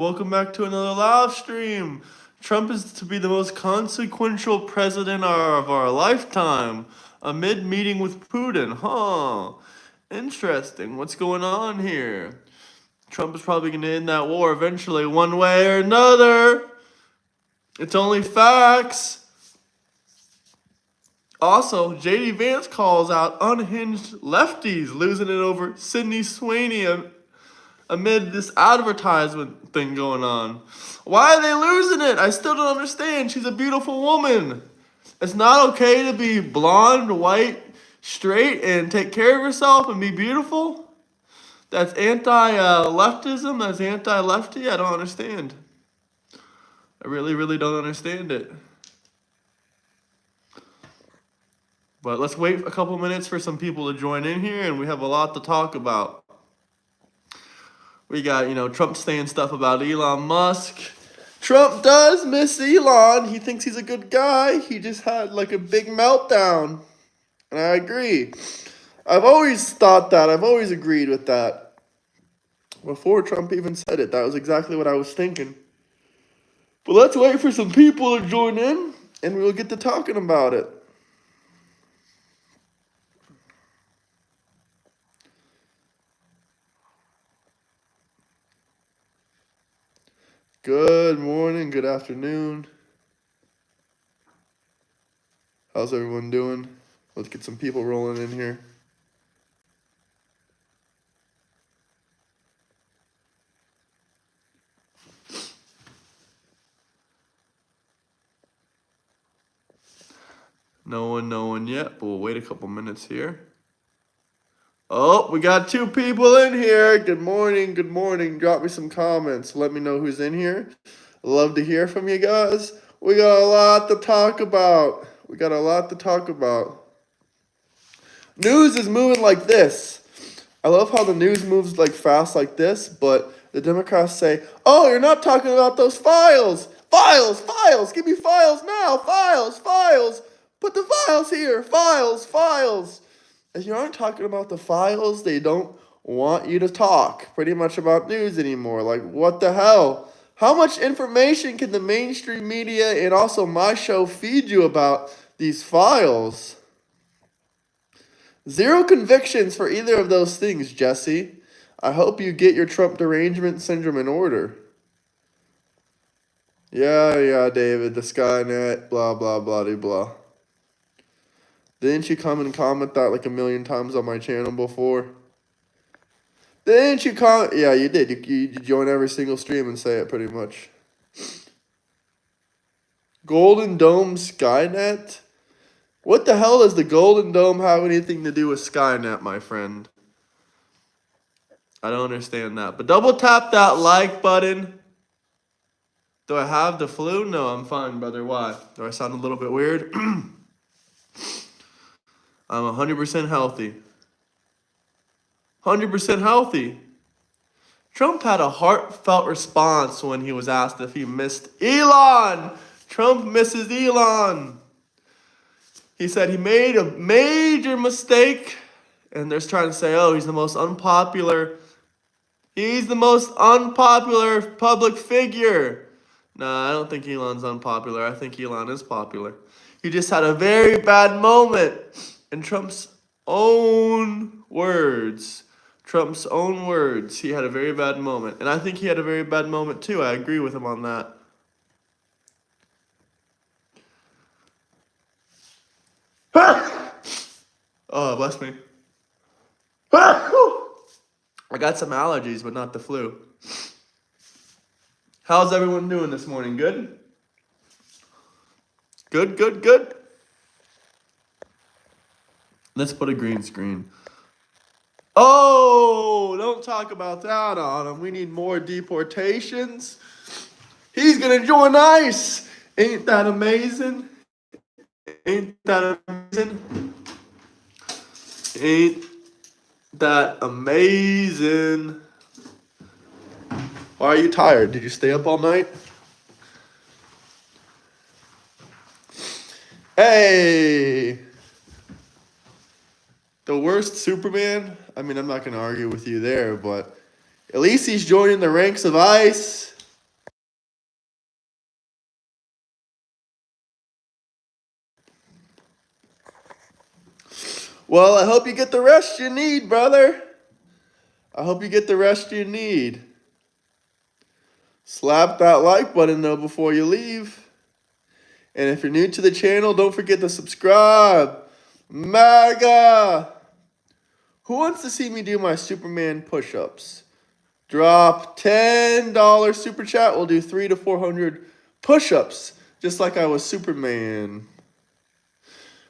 Welcome back to another live stream. Trump is to be the most consequential president of our lifetime amid meeting with Putin. Interesting. What's going on here? Trump is probably going to end that war eventually, one way or another. It's only facts. Also, JD Vance calls out unhinged lefties losing it over Sydney Sweeney amid this advertisement thing going on. Why are they losing it? I still don't understand. She's a beautiful woman. It's not okay to be blonde, white, straight, and take care of yourself and be beautiful? That's anti-leftism? That's anti-lefty? I don't understand. I really don't understand it. But let's wait a couple minutes for some people to join in here, and we have a lot to talk about. We got, Trump saying stuff about Elon Musk. Trump does miss Elon. He thinks he's a good guy. He just had like a big meltdown. And I agree. I've always thought that. I've always agreed with that. Before Trump even said it, that was exactly what I was thinking. But let's wait for some people to join in, and we'll get to talking about it. Good morning, good afternoon. How's everyone doing? Let's get some people rolling in here. No one yet, but we'll wait a couple minutes here. Oh, we got two people in here. Good morning. Drop me some comments. Let me know who's in here. Love to hear from you guys. We got a lot to talk about. News is moving like this. I love how the news moves like fast like this, but the Democrats say, oh, you're not talking about those files. Files. Give me files now. Files. Put the files here. Files. If you aren't talking about the files, they don't want you to talk pretty much about news anymore. Like, what the hell? How much information can the mainstream media and also my show feed you about these files? Zero convictions for either of those things, Jesse. I hope you get your Trump derangement syndrome in order. Yeah, David, the Skynet, blah, blah. Didn't you come and comment that like a million times on my channel before? Didn't you comment? Yeah, you did. You join every single stream and say it pretty much. Golden Dome Skynet? What the hell does the Golden Dome have anything to do with Skynet, my friend? I don't understand that. But double tap that like button. Do I have the flu? No, I'm fine, brother. Why? Do I sound a little bit weird? I'm 100% healthy. 100% healthy. Trump had a heartfelt response when he was asked if he missed Elon. Trump misses Elon. He said he made a major mistake, and they're trying to say, oh, he's the most unpopular public figure. Nah, I don't think Elon's unpopular. I think Elon is popular. He just had a very bad moment. In Trump's own words, he had a very bad moment. And I think he had a very bad moment too. I agree with him on that. Oh, bless me. I got some allergies, but not the flu. How's everyone doing this morning? Good? Good. Let's put a green screen. Oh, don't talk about that on him. We need more deportations. He's going to join ICE. Ain't that amazing? Ain't that amazing? Why are you tired? Did you stay up all night? Hey! The worst Superman? I mean, I'm not going to argue with you there, but at least he's joining the ranks of ICE. Well, I hope you get the rest you need, brother. I hope you get the rest you need. Slap that like button, though, before you leave. And if you're new to the channel, don't forget to subscribe. MAGA! Who wants to see me do my Superman push-ups? Drop $10 super chat. We'll do 300 to 400 push-ups, just like I was Superman.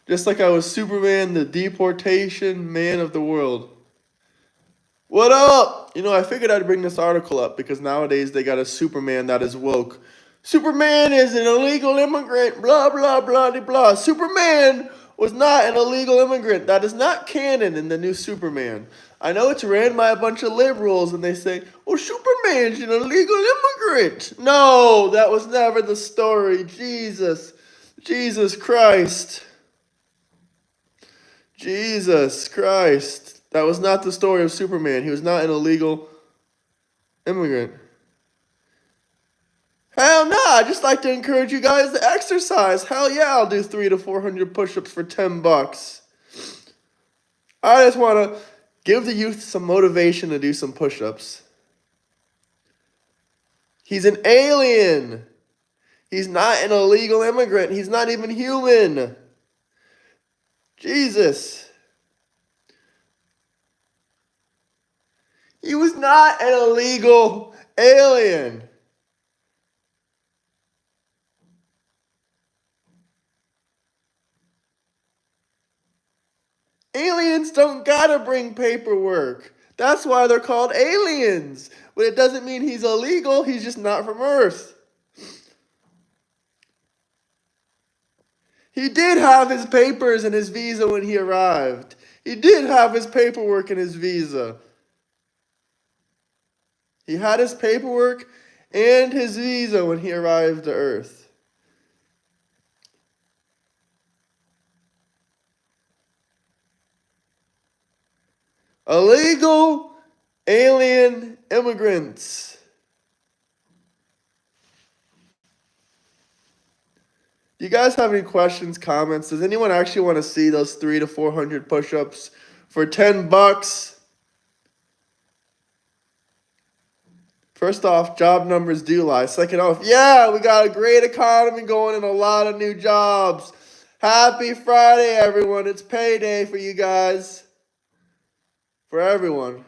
Just like I was Superman, the deportation man of the world. What up? You know, I figured I'd bring this article up because nowadays they got a Superman that is woke. Superman is an illegal immigrant, blah, blah, blah, blah, blah. Superman was not an illegal immigrant. That is not canon in the new Superman. I know it's ran by a bunch of liberals and they say, oh, Superman's an illegal immigrant. No, that was never the story. Jesus Christ. Jesus Christ. That was not the story of Superman. He was not an illegal immigrant. Hell no, I just like to encourage you guys to exercise. Hell yeah, I'll do 300 to 400 push-ups for $10. I just want to give the youth some motivation to do some push-ups. He's an alien. He's not an illegal immigrant. He's not even human. Jesus. He was not an illegal alien. Aliens don't gotta bring paperwork. That's why they're called aliens. But it doesn't mean he's illegal. He's just not from Earth. He did have his papers and his visa when he arrived. He did have his paperwork and his visa. He had his paperwork and his visa when he arrived to Earth. Illegal alien immigrants. You guys have any questions, comments? Does anyone actually want to see those 300 to 400 push-ups for $10? First off, job numbers do lie. Second off, yeah, we got a great economy going and a lot of new jobs. Happy Friday, everyone. It's payday for you guys. For everyone.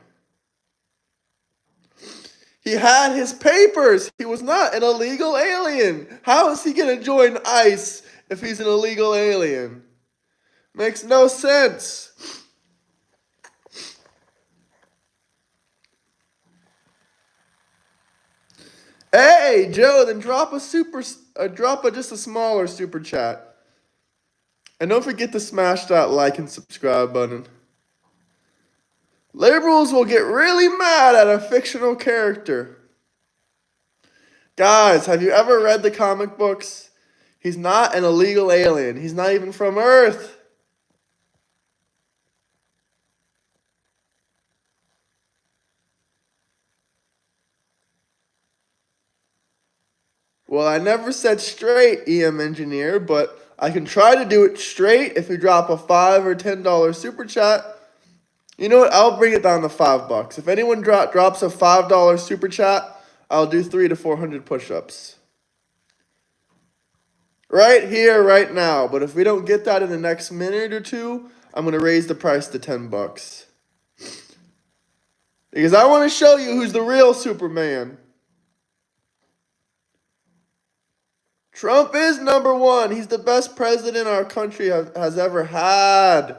He had his papers. He was not an illegal alien. How is he going to join ICE if he's an illegal alien? Makes no sense. Hey, Joe, then drop just a smaller super chat. And don't forget to smash that like and subscribe button. Liberals will get really mad at a fictional character. Guys, have you ever read the comic books? He's not an illegal alien. He's not even from Earth. Well, I never said straight, EM engineer, but I can try to do it straight if you drop a $5 or $10 super chat. You know what? I'll bring it down to $5. If anyone drops a $5 super chat, I'll do 300 to 400 push-ups. Right here, right now. But if we don't get that in the next minute or two, I'm going to raise the price to $10. Because I want to show you who's the real Superman. Trump is number one. He's the best president our country has ever had.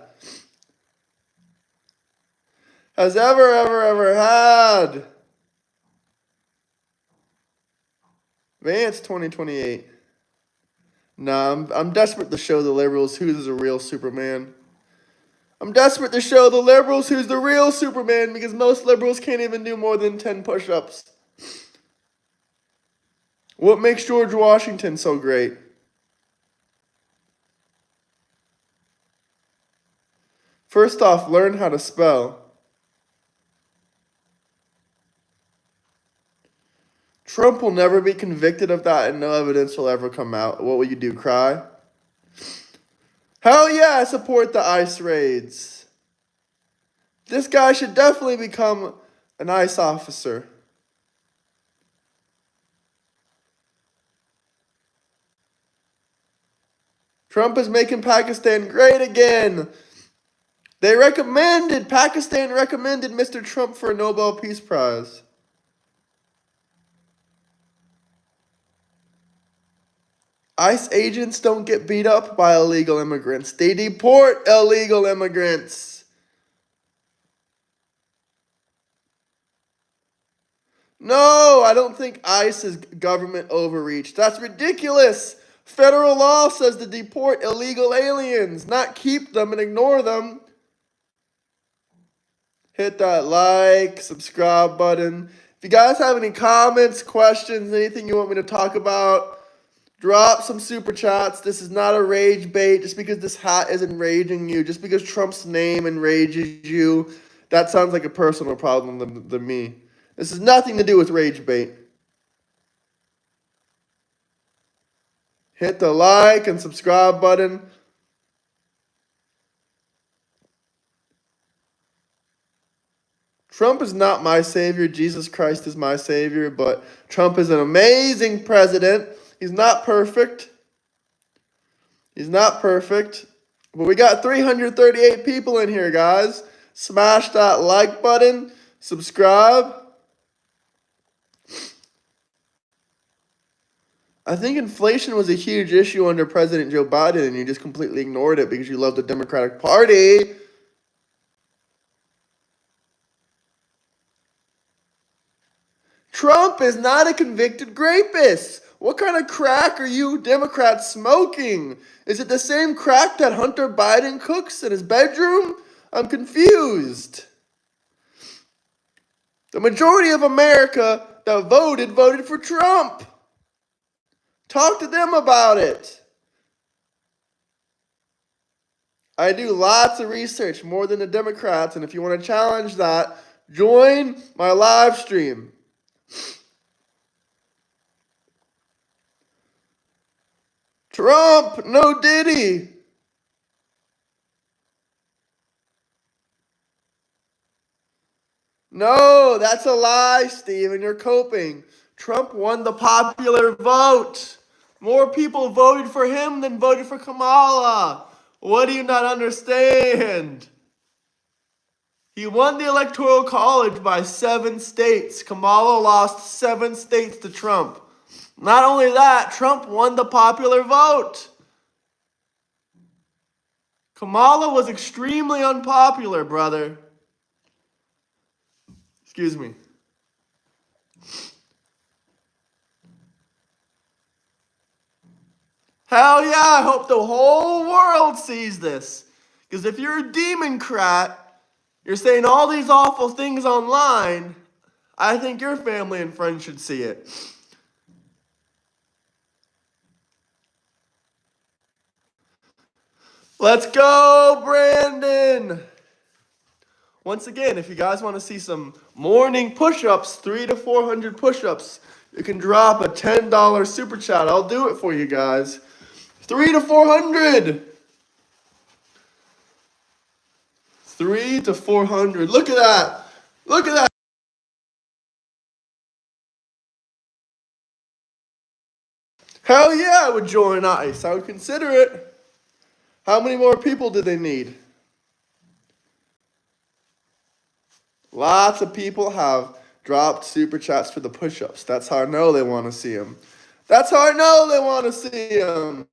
Has ever had. Vance 2028. Nah, I'm desperate to show the liberals who's the real Superman. I'm desperate to show the liberals who's the real Superman because most liberals can't even do more than 10 push-ups. What makes George Washington so great? First off, learn how to spell. Trump will never be convicted of that and no evidence will ever come out. What will you do, cry? Hell yeah, I support the ICE raids. This guy should definitely become an ICE officer. Trump is making Pakistan great again. Pakistan recommended Mr. Trump for a Nobel Peace Prize. ICE agents don't get beat up by illegal immigrants. They deport illegal immigrants. No, I don't think ICE is government overreach. That's ridiculous. Federal law says to deport illegal aliens, not keep them and ignore them. Hit that like, subscribe button. If you guys have any comments, questions, anything you want me to talk about, drop some super chats. This is not a rage bait. Just because this hat is enraging you, just because Trump's name enrages you, that sounds like a personal problem than me. This has nothing to do with rage bait. Hit the like and subscribe button. Trump is not my savior. Jesus Christ is my savior, but Trump is an amazing president. He's not perfect. He's not perfect. But we got 338 people in here, guys. Smash that like button. Subscribe. I think inflation was a huge issue under President Joe Biden, and you just completely ignored it because you love the Democratic Party. Trump is not a convicted rapist. What kind of crack are you Democrats smoking? Is it the same crack that Hunter Biden cooks in his bedroom? I'm confused. The majority of America that voted for Trump. Talk to them about it. I do lots of research, more than the Democrats, and if you want to challenge that, join my live stream. Trump, no Diddy. No, that's a lie, Steven. You're coping. Trump won the popular vote. More people voted for him than voted for Kamala. What do you not understand? He won the Electoral College by 7 states. Kamala lost 7 states to Trump. Not only that, Trump won the popular vote. Kamala was extremely unpopular, brother. Excuse me. Hell yeah, I hope the whole world sees this. Because if you're a Democrat, you're saying all these awful things online, I think your family and friends should see it. Let's go, Brandon. Once again, if you guys want to see some morning push-ups, 300 to 400 push-ups, you can drop a $10 super chat. I'll do it for you guys. 300 to 400. 300 to 400. Look at that. Look at that. Hell yeah, I would join ICE. I would consider it. How many more people do they need? Lots of people have dropped super chats for the push-ups. That's how I know they want to see them. That's how I know they want to see them.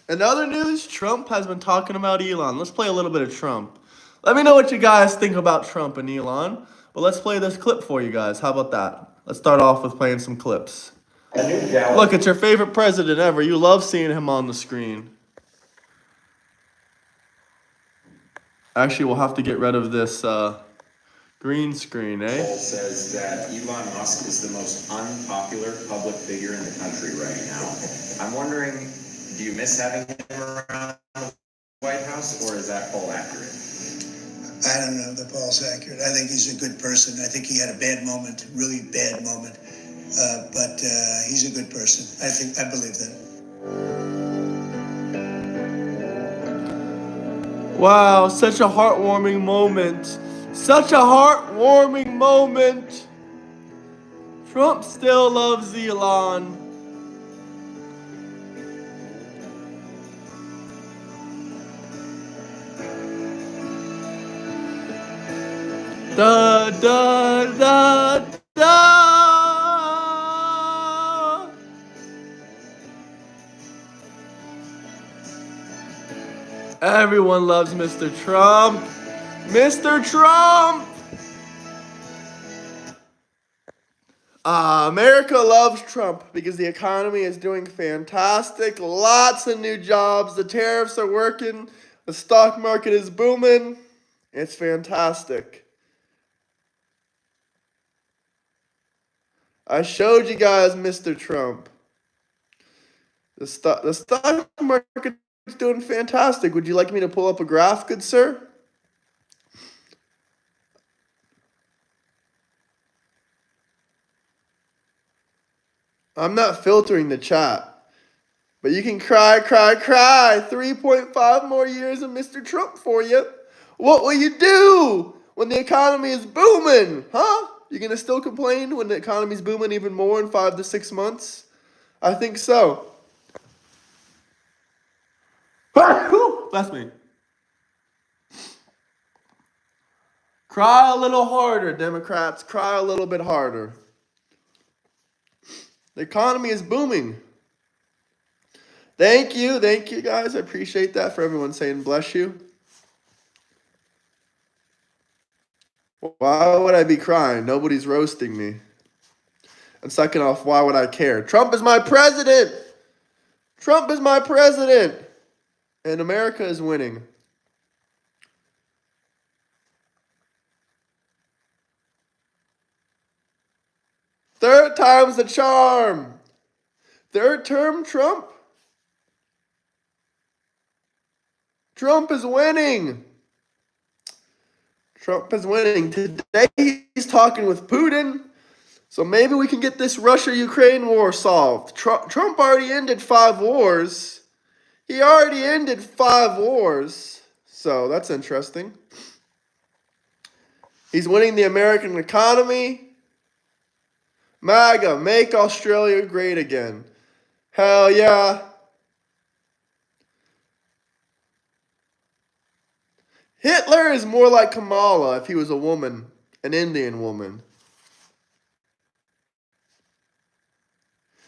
In other news, Trump has been talking about Elon. Let's play a little bit of Trump. Let me know what you guys think about Trump and Elon. But let's play this clip for you guys. How about that? Let's start off with playing some clips. Look, it's your favorite president ever. You love seeing him on the screen. Actually, we'll have to get rid of this green screen, eh? Poll says that Elon Musk is the most unpopular public figure in the country right now. I'm wondering, do you miss having him around the White House, or is that poll accurate? I don't know if the poll's accurate. I think he's a good person. I think he had a bad moment, really bad moment. But he's a good person. I believe that. Wow, such a heartwarming moment. Such a heartwarming moment. Trump still loves Elon. Da da da da. Everyone loves Mr. Trump. Mr. Trump! America loves Trump because the economy is doing fantastic. Lots of new jobs. The tariffs are working. The stock market is booming. It's fantastic. I showed you guys Mr. Trump. The stock market is doing fantastic. Would you like me to pull up a graph, good sir? I'm not filtering the chat. But you can cry, cry, cry. 3.5 more years of Mr. Trump for you. What will you do when the economy is booming? Huh? You going to still complain when the economy's booming even more in 5 to 6 months? I think so. Bless me. Cry a little harder, Democrats. Cry a little bit harder. The economy is booming. Thank you guys. I appreciate that for everyone saying bless you. Why would I be crying? Nobody's roasting me. And second off, why would I care? Trump is my president. Trump is my president. And America is winning. Third time's the charm. Third term Trump. Trump is winning. Trump is winning. Today he's talking with Putin. So maybe we can get this Russia-Ukraine war solved. Trump already ended 5 wars. He already ended 5 wars. So that's interesting. He's winning the American economy. MAGA, make Australia great again. Hell yeah. Hitler is more like Kamala if he was a woman, an Indian woman.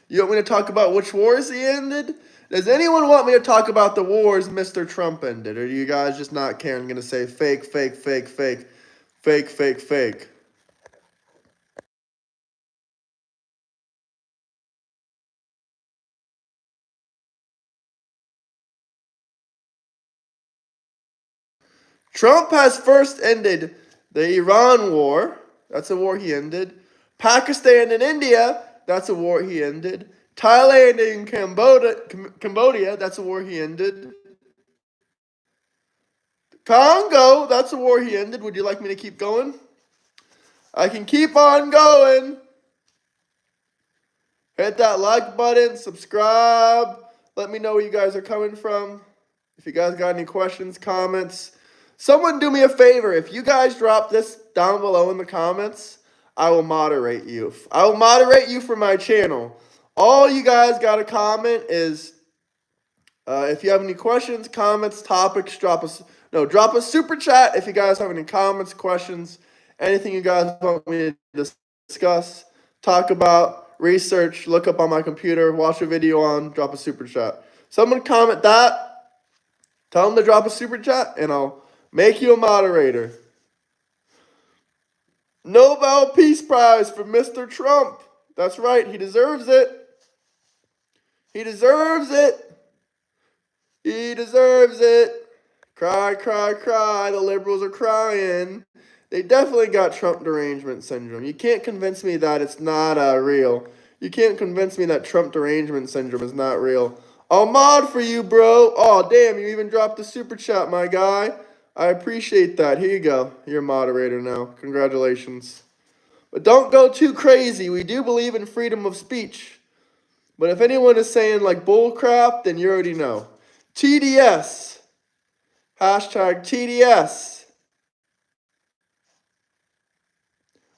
You want me to talk about which wars he ended? Does anyone want me to talk about the wars Mr. Trump ended? Or do you guys just not care and going to say fake, fake, fake, fake, fake, fake, fake? Trump has first ended the Iran war. That's a war he ended. Pakistan and India. That's a war he ended. Thailand and Cambodia. That's a war he ended. Congo. That's a war he ended. Would you like me to keep going? I can keep on going. Hit that like button. Subscribe. Let me know where you guys are coming from. If you guys got any questions, comments. Someone do me a favor. If you guys drop this down below in the comments, I will moderate you. I will moderate you for my channel. All you guys got to comment is if you have any questions, comments, topics, drop a super chat if you guys have any comments, questions, anything you guys want me to discuss, talk about, research, look up on my computer, watch a video on, drop a super chat. Someone comment that. Tell them to drop a super chat, and I'll make you a moderator. Nobel Peace Prize for Mr. Trump. That's right. He deserves it. He deserves it. He deserves it. Cry, cry, cry. The liberals are crying. They definitely got Trump derangement syndrome. You can't convince me that it's not real. You can't convince me that Trump derangement syndrome is not real. I'll mod for you, bro. Oh, damn, you even dropped the super chat, my guy. I appreciate that. Here you go. You're a moderator now. Congratulations. But don't go too crazy. We do believe in freedom of speech. But if anyone is saying like bull crap, then you already know. TDS. Hashtag TDS.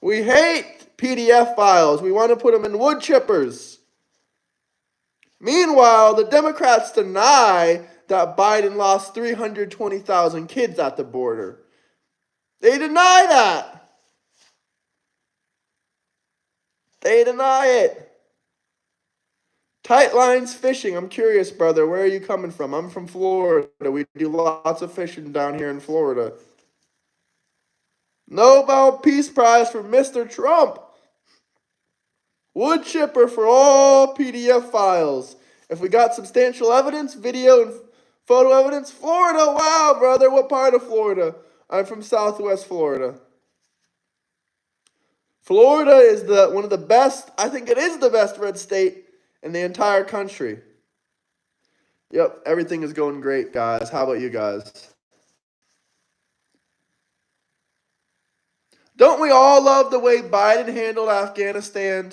We hate PDF files. We want to put them in wood chippers. Meanwhile, the Democrats deny that Biden lost 320,000 kids at the border. They deny that. They deny it. Tight lines fishing. I'm curious, brother. Where are you coming from? I'm from Florida. We do lots of fishing down here in Florida. Nobel Peace Prize for Mr. Trump. Wood chipper for all PDF files. If we got substantial evidence, video and photo evidence, Florida. Wow, brother. What part of Florida? I'm from Southwest Florida. Florida is one of the best, I think it is the best red state in the entire country. Yep, everything is going great, guys. How about you guys? Don't we all love the way Biden handled Afghanistan?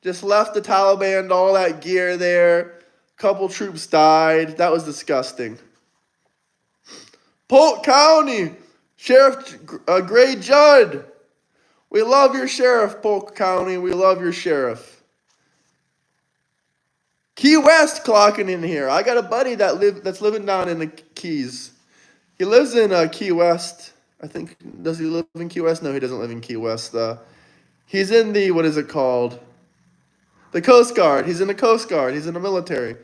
Just left the Taliban, all that gear there. Couple troops died. That was disgusting. Polk County, Sheriff Gray Judd. We love your sheriff, Polk County. We love your sheriff. Key West clocking in here. I got a buddy that's living down in the Keys. He lives in Key West. I think, does he live in Key West? No, he doesn't live in Key West. He's in the, what is it called? The Coast Guard. He's in the Coast Guard. He's in the military.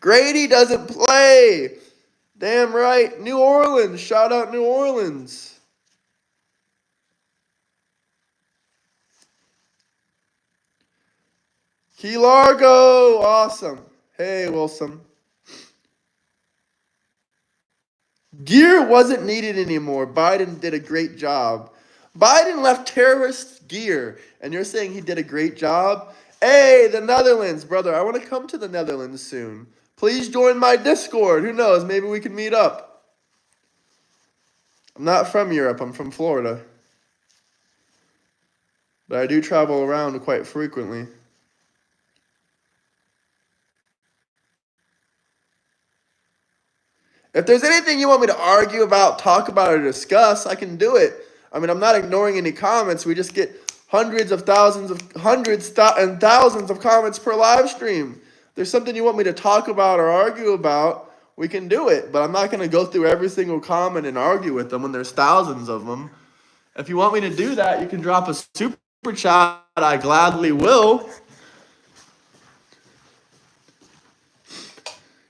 Grady doesn't play. Damn right. New Orleans. Shout out New Orleans. Key Largo. Awesome. Hey, Wilson. Gear wasn't needed anymore. Biden did a great job. Biden left terrorist gear, and you're saying he did a great job? Hey, the Netherlands, brother. I want to come to the Netherlands soon. Please join my Discord. Who knows? Maybe we can meet up. I'm not from Europe. I'm from Florida. But I do travel around quite frequently. If there's anything you want me to argue about, talk about, or discuss, I can do it. I mean, I'm not ignoring any comments. We just get hundreds and thousands of comments per live stream. If there's something you want me to talk about or argue about, we can do it. But I'm not going to go through every single comment and argue with them when there's thousands of them. If you want me to do that, you can drop a super chat. I gladly will.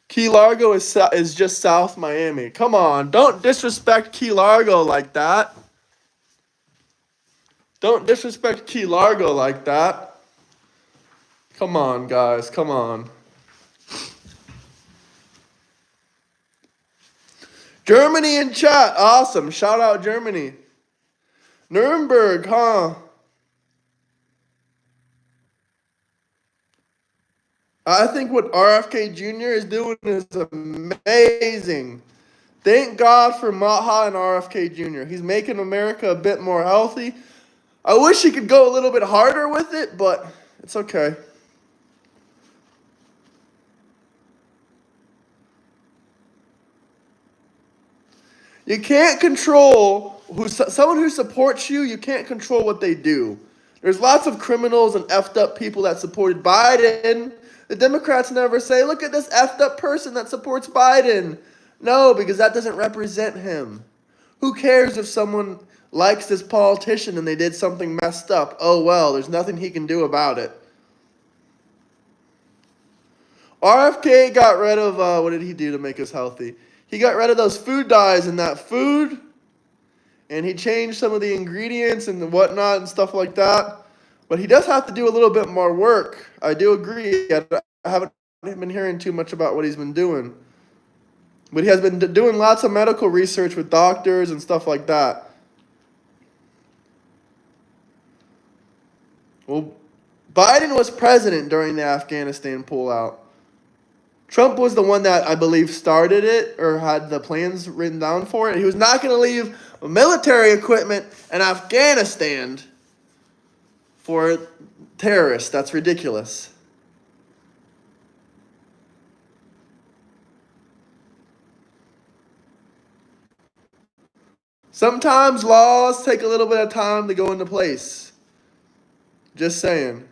Key Largo is just South Miami. Come on, don't disrespect Key Largo like that. Don't disrespect Key Largo like that. Come on, guys, come on. Germany in chat, awesome. Shout out Germany. Nuremberg, huh? I think what RFK Jr. is doing is amazing. Thank God for Maha and RFK Jr. He's making America a bit more healthy. I wish he could go a little bit harder with it, but it's okay. You can't control someone who supports you. You can't control what they do. There's lots of criminals and effed up people that supported Biden. The Democrats never say, look at this effed up person that supports Biden. No, because that doesn't represent him. Who cares if someone likes this politician and they did something messed up? Oh, well, there's nothing he can do about it. RFK got rid of, what did he do to make us healthy? He got rid of those food dyes in that food, and he changed some of the ingredients and whatnot and stuff like that. But he does have to do a little bit more work. I do agree. I haven't been hearing too much about what he's been doing. But he has been doing lots of medical research with doctors and stuff like that. Well, Biden was president during the Afghanistan pullout. Trump was the one that I believe started it or had the plans written down for it. He was not going to leave military equipment in Afghanistan for terrorists. That's ridiculous. Sometimes laws take a little bit of time to go into place. Just saying.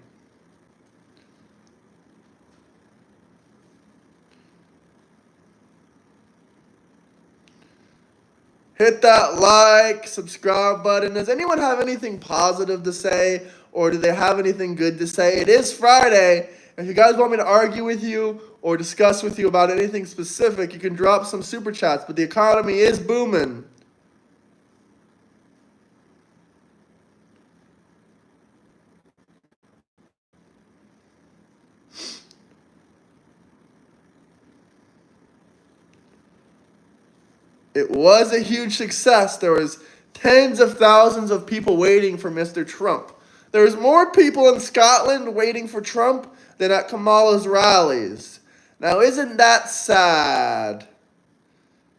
Hit that like, subscribe button. Does anyone have anything positive to say, or do they have anything good to say? It is Friday. If you guys want me to argue with you or discuss with you about anything specific, you can drop some super chats, but the economy is booming. It was a huge success. There was tens of thousands of people waiting for Mr. Trump. There was more people in Scotland waiting for Trump than at Kamala's rallies. Now, isn't that sad?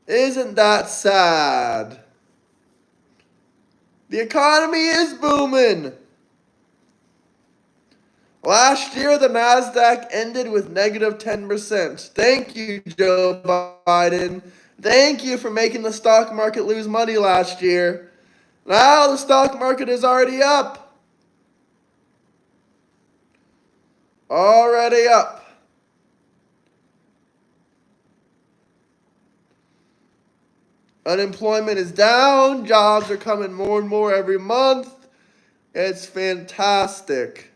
Isn't that sad? The economy is booming. Last year, the NASDAQ ended with negative 10%. Thank you, Joe Biden. Thank you for making the stock market lose money last year. Now the stock market is already up. Already up. Unemployment is down. Jobs are coming more and more every month. It's fantastic.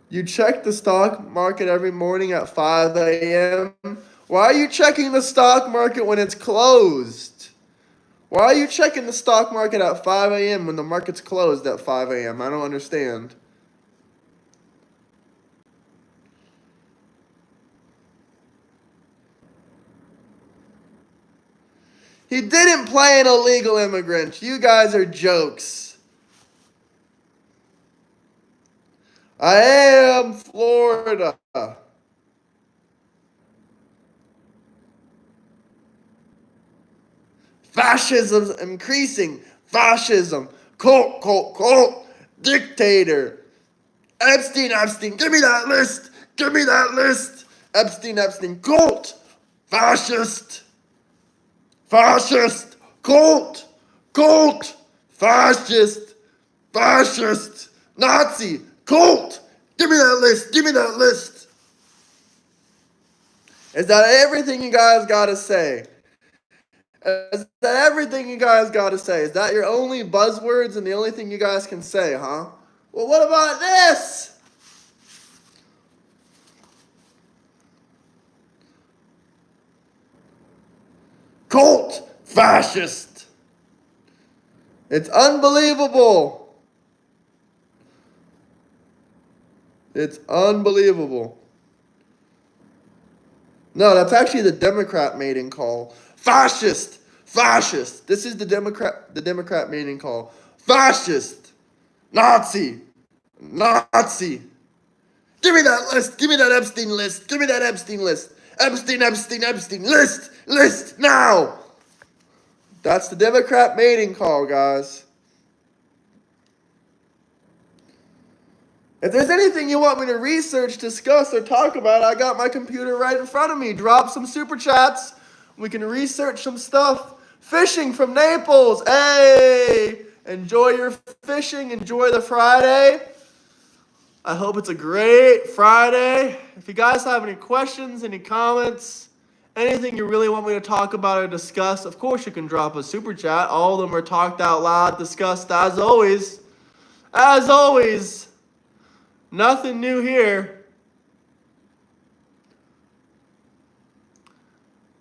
You check the stock market every morning at 5 a.m. Why are you checking the stock market when it's closed? Why are you checking the stock market at 5 a.m. when the market's closed at 5 a.m.? I don't understand. He didn't play an illegal immigrant. You guys are jokes. I am Florida. Fascism's increasing. Fascism. Cult. Dictator. Epstein. Give me that list. Epstein. Cult. Fascist. Cult. Fascist. Nazi. Cult. Give me that list. Is that everything you guys gotta say? Is that everything you guys gotta say? Is that your only buzzwords and the only thing you guys can say, huh? Well, what about this? Cult. Fascist. It's unbelievable. It's unbelievable. No, that's actually the Democrat mating call. Fascist. This is the Democrat mating call. Fascist. Nazi. Give me that list. Give me that Epstein list. Epstein. List now. That's the Democrat mating call, guys. If there's anything you want me to research, discuss, or talk about, I got my computer right in front of me. Drop some super chats. We can research some stuff. Fishing from Naples. Hey! Enjoy your fishing. Enjoy the Friday. I hope it's a great Friday. If you guys have any questions, any comments, anything you really want me to talk about or discuss, of course you can drop a super chat. All of them are talked out loud, discussed as always. As always. Nothing new here.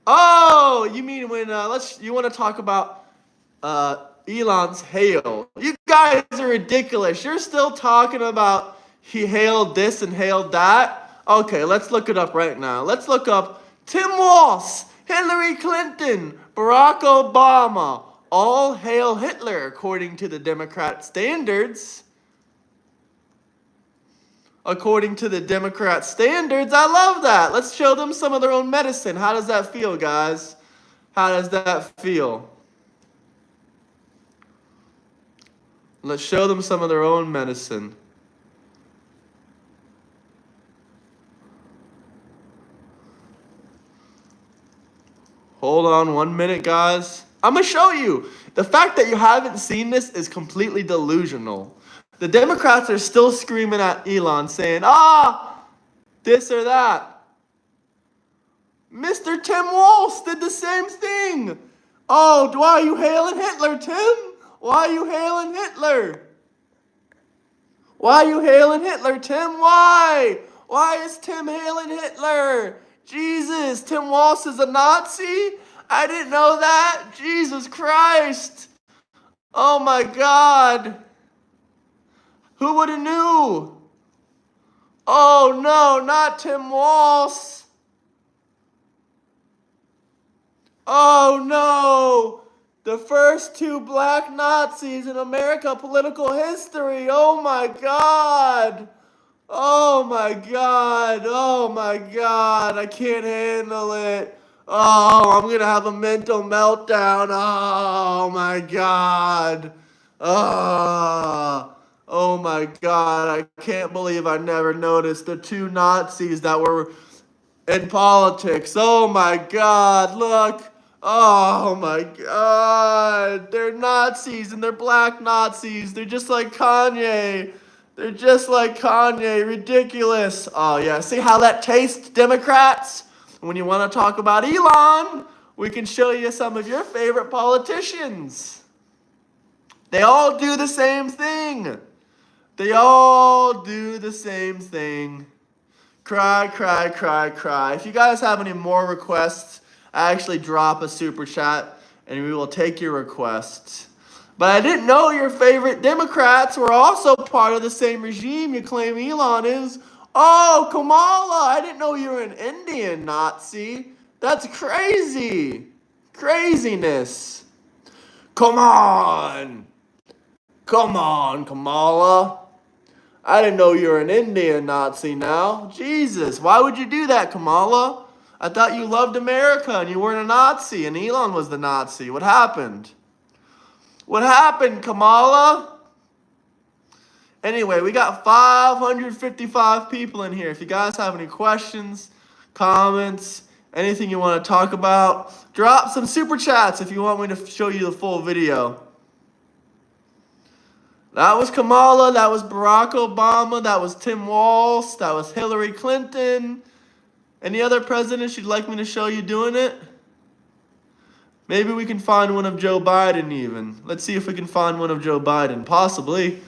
Oh, you mean when you want to talk about Elon's hail? You guys are ridiculous. You're still talking about he hailed this and hailed that. Okay, let's look it up right now. Let's look up Tim Walz, Hillary Clinton, Barack Obama. All hail Hitler according to the Democrat standards. According to the Democrat standards. I love that. Let's show them some of their own medicine. How does that feel, guys? How does that feel? Let's show them some of their own medicine. Hold on 1 minute, guys. I'm going to show you. The fact that you haven't seen this is completely delusional. The Democrats are still screaming at Elon saying, this or that. Mr. Tim Walsh did the same thing. Oh, why are you hailing Hitler, Tim? Why are you hailing Hitler? Why are you hailing Hitler, Tim? Why? Why is Tim hailing Hitler? Jesus, Tim Walsh is a Nazi? I didn't know that. Jesus Christ. Oh my God. Who would have knew? Oh no, not Tim Walsh. Oh no. The first two black Nazis in American political history. Oh my God. Oh my God. Oh my God. I can't handle it. Oh, I'm going to have a mental meltdown. Oh my God. Oh my God. I can't believe I never noticed the two Nazis that were in politics. Oh my God. Look. Oh my God. They're Nazis and they're black Nazis. They're just like Kanye. They're just like Kanye. Ridiculous. Oh yeah. See how that tastes, Democrats? When you want to talk about Elon, we can show you some of your favorite politicians. They all do the same thing. They all do the same thing. Cry, cry, cry, cry. If you guys have any more requests, actually drop a super chat and we will take your requests. But I didn't know your favorite Democrats were also part of the same regime you claim Elon is. Oh, Kamala, I didn't know you were an Indian Nazi. That's crazy. Craziness. Come on. Come on, Kamala. I didn't know you were an Indian Nazi now. Jesus, why would you do that, Kamala? I thought you loved America and you weren't a Nazi and Elon was the Nazi. What happened? What happened, Kamala? Anyway, we got 555 people in here. If you guys have any questions, comments, anything you want to talk about, drop some super chats if you want me to show you the full video. That was Kamala, that was Barack Obama, that was Tim Walsh, that was Hillary Clinton. Any other presidents you'd like me to show you doing it? Maybe we can find one of Joe Biden even. Let's see if we can find one of Joe Biden. Possibly.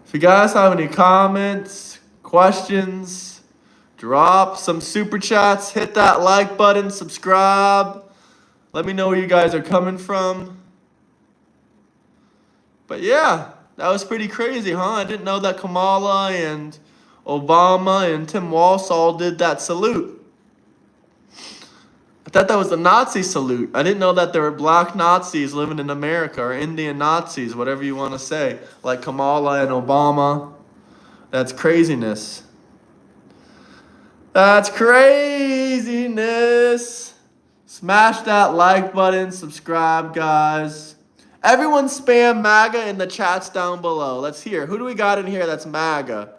If you guys have any comments, questions, drop some super chats, hit that like button, subscribe. Let me know where you guys are coming from. But yeah, that was pretty crazy, huh? I didn't know that Kamala and Obama and Tim Walsh all did that salute. I thought that was the Nazi salute. I didn't know that there were black Nazis living in America, or Indian Nazis, whatever you want to say, like Kamala and Obama. That's craziness. That's craziness. Smash that like button, subscribe, guys. Everyone spam MAGA in the chats down below. Let's hear. Who do we got in here that's MAGA?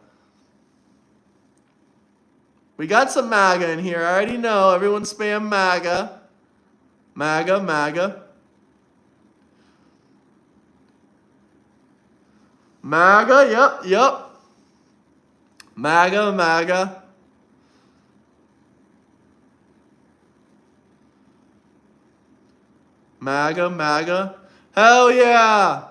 We got some MAGA in here. I already know. Everyone spam MAGA. MAGA, MAGA. MAGA, yep. MAGA, MAGA. MAGA, MAGA. Hell yeah.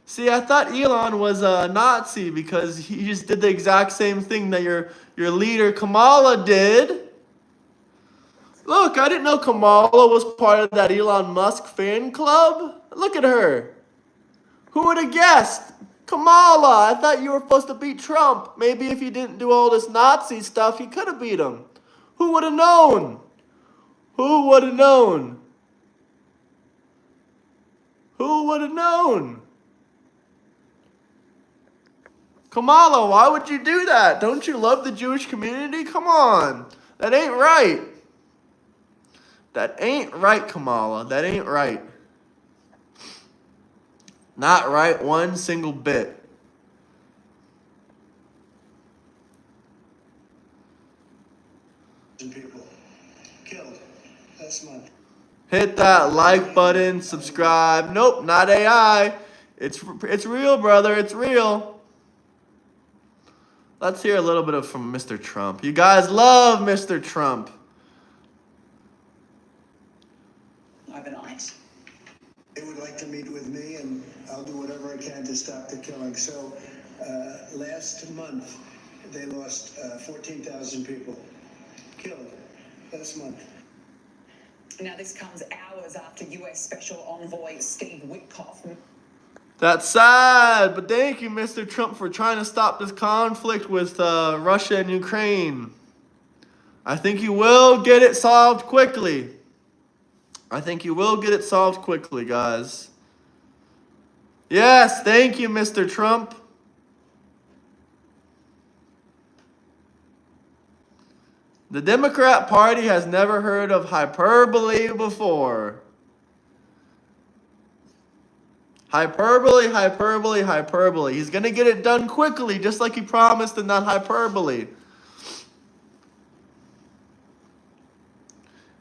See, I thought Elon was a Nazi because he just did the exact same thing that your leader Kamala did. Look, I didn't know Kamala was part of that Elon Musk fan club. Look at her. Who would have guessed? Kamala, I thought you were supposed to beat Trump. Maybe if you didn't do all this Nazi stuff, you could have beat him. Who would have known? Who would have known? Who would have known? Kamala, why would you do that? Don't you love the Jewish community? Come on. That ain't right. That ain't right, Kamala. That ain't right. Not right one single bit. people killed last month. Hit that like button, subscribe. Nope, not AI. It's real, brother. It's real. Let's hear a little bit from Mr. Trump. You guys love Mr. Trump. Overnight. They would like to meet with me, and I'll do whatever I can to stop the killing. So last month, they lost 14,000 people killed last month. Now, this comes hours after U.S. Special Envoy Steve Witkoff. That's sad, but thank you, Mr. Trump, for trying to stop this conflict with Russia and Ukraine. I think you will get it solved quickly. I think you will get it solved quickly, guys. Yes, thank you, Mr. Trump. The Democrat Party has never heard of hyperbole before. Hyperbole, hyperbole, hyperbole. He's going to get it done quickly, just like he promised in that hyperbole.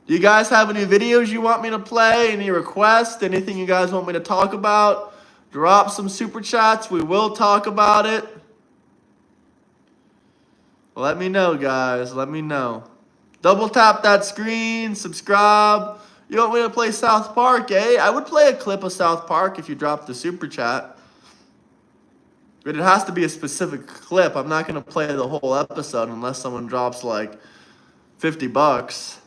Do you guys have any videos you want me to play? Any requests? Anything you guys want me to talk about? Drop some super chats. We will talk about it. Let me know, guys. Let me know. Double tap that screen. Subscribe. You want me to play South Park, eh? I would play a clip of South Park if you dropped the super chat. But it has to be a specific clip. I'm not going to play the whole episode unless someone drops like $50.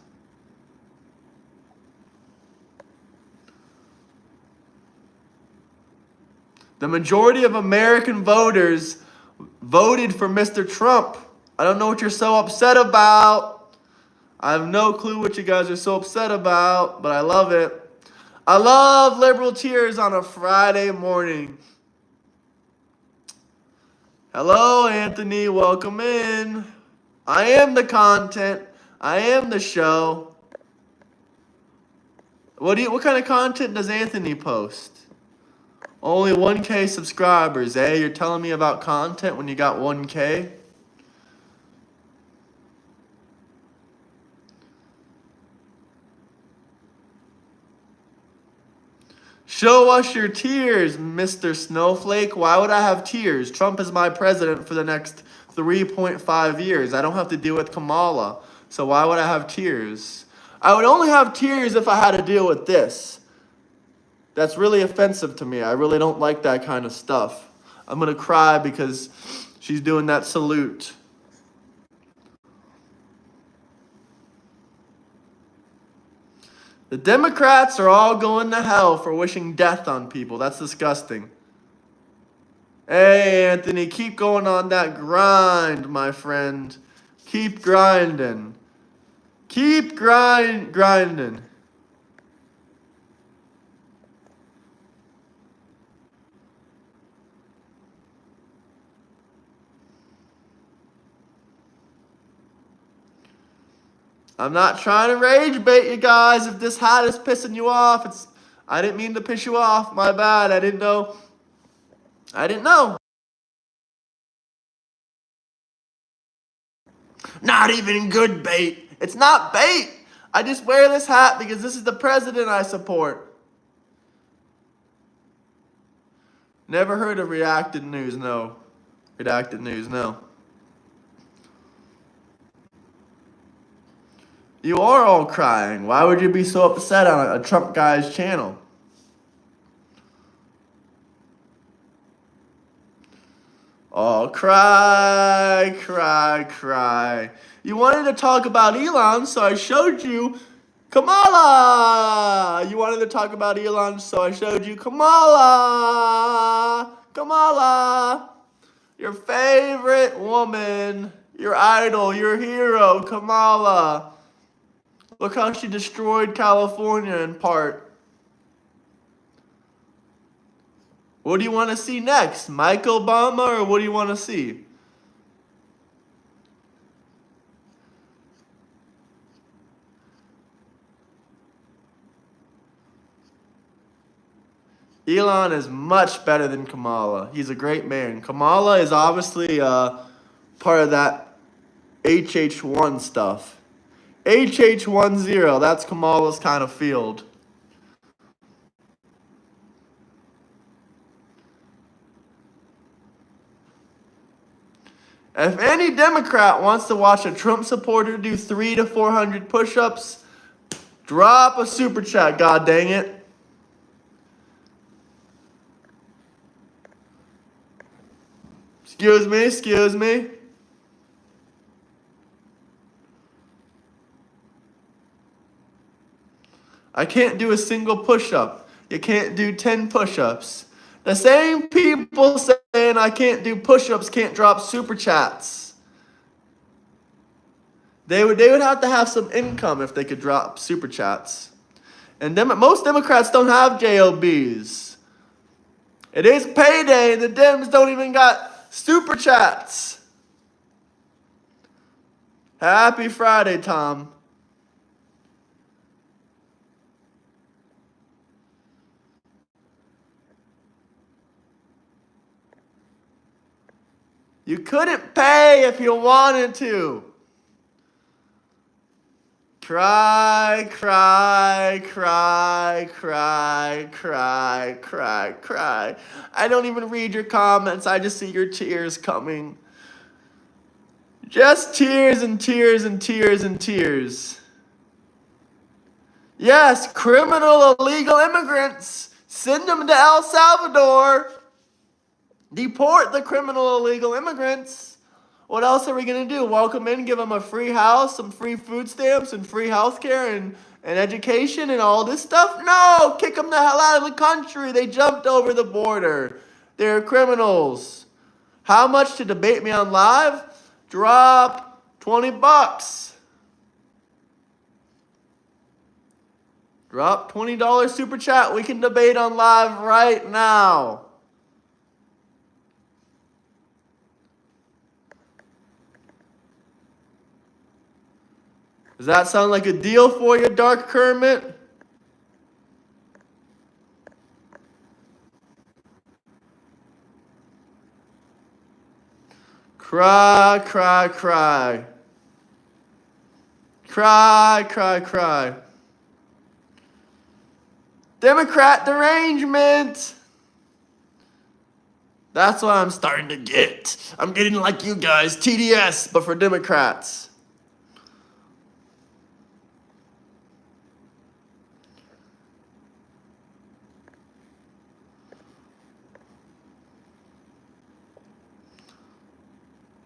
The majority of American voters voted for Mr. Trump. I don't know what you're so upset about. I have no clue what you guys are so upset about, but I love it. I love liberal tears on a Friday morning. Hello, Anthony. Welcome in. I am the content. I am the show. What kind of content does Anthony post? Only 1K subscribers, eh? You're telling me about content when you got 1K? Show us your tears, Mr. Snowflake. Why would I have tears? Trump is my president for the next 3.5 years. I don't have to deal with Kamala. So why would I have tears? I would only have tears if I had to deal with this. That's really offensive to me. I really don't like that kind of stuff. I'm going to cry because she's doing that salute. The Democrats are all going to hell for wishing death on people. That's disgusting. Hey, Anthony, keep going on that grind, my friend. Keep grinding. Keep grinding. I'm not trying to rage bait you guys. If this hat is pissing you off, I didn't mean to piss you off. My bad. I didn't know. Not even good bait. It's not bait. I just wear this hat because this is the president I support. Never heard of redacted news, no. Redacted news, no. You are all crying. Why would you be so upset on a Trump guy's channel? Oh, cry, cry, cry. You wanted to talk about Elon, so I showed you Kamala. You wanted to talk about Elon, so I showed you Kamala. Kamala. Your favorite woman. Your idol, your hero, Kamala. Look how she destroyed California in part. What do you want to see next? Mike Obama, or what do you want to see? Elon is much better than Kamala. He's a great man. Kamala is obviously part of that HH1 stuff. HH10, that's Kamala's kind of field. If any Democrat wants to watch a Trump supporter do 300 to 400 push-ups, drop a super chat, god dang it. Excuse me. I can't do a single push-up. You can't do 10 push-ups. The same people saying I can't do push-ups can't drop super chats. They would have to have some income if they could drop super chats. And most Democrats don't have JOBs. It is payday and the Dems don't even got super chats. Happy Friday, Tom. You couldn't pay if you wanted to. Cry, cry, cry, cry, cry, cry, cry. I don't even read your comments. I just see your tears coming. Just tears and tears and tears and tears. Yes, criminal illegal immigrants. Send them to El Salvador. Deport the criminal illegal immigrants. What else are we going to do? Welcome in, give them a free house, some free food stamps, and free health care and education and all this stuff? No! Kick them the hell out of the country. They jumped over the border. They're criminals. How much to debate me on live? Drop 20 bucks. Drop $20 super chat. We can debate on live right now. Does that sound like a deal for you, Dark Kermit? Cry, cry, cry. Cry, cry, cry. Democrat derangement. That's what I'm starting to get. I'm getting like you guys, TDS, but for Democrats.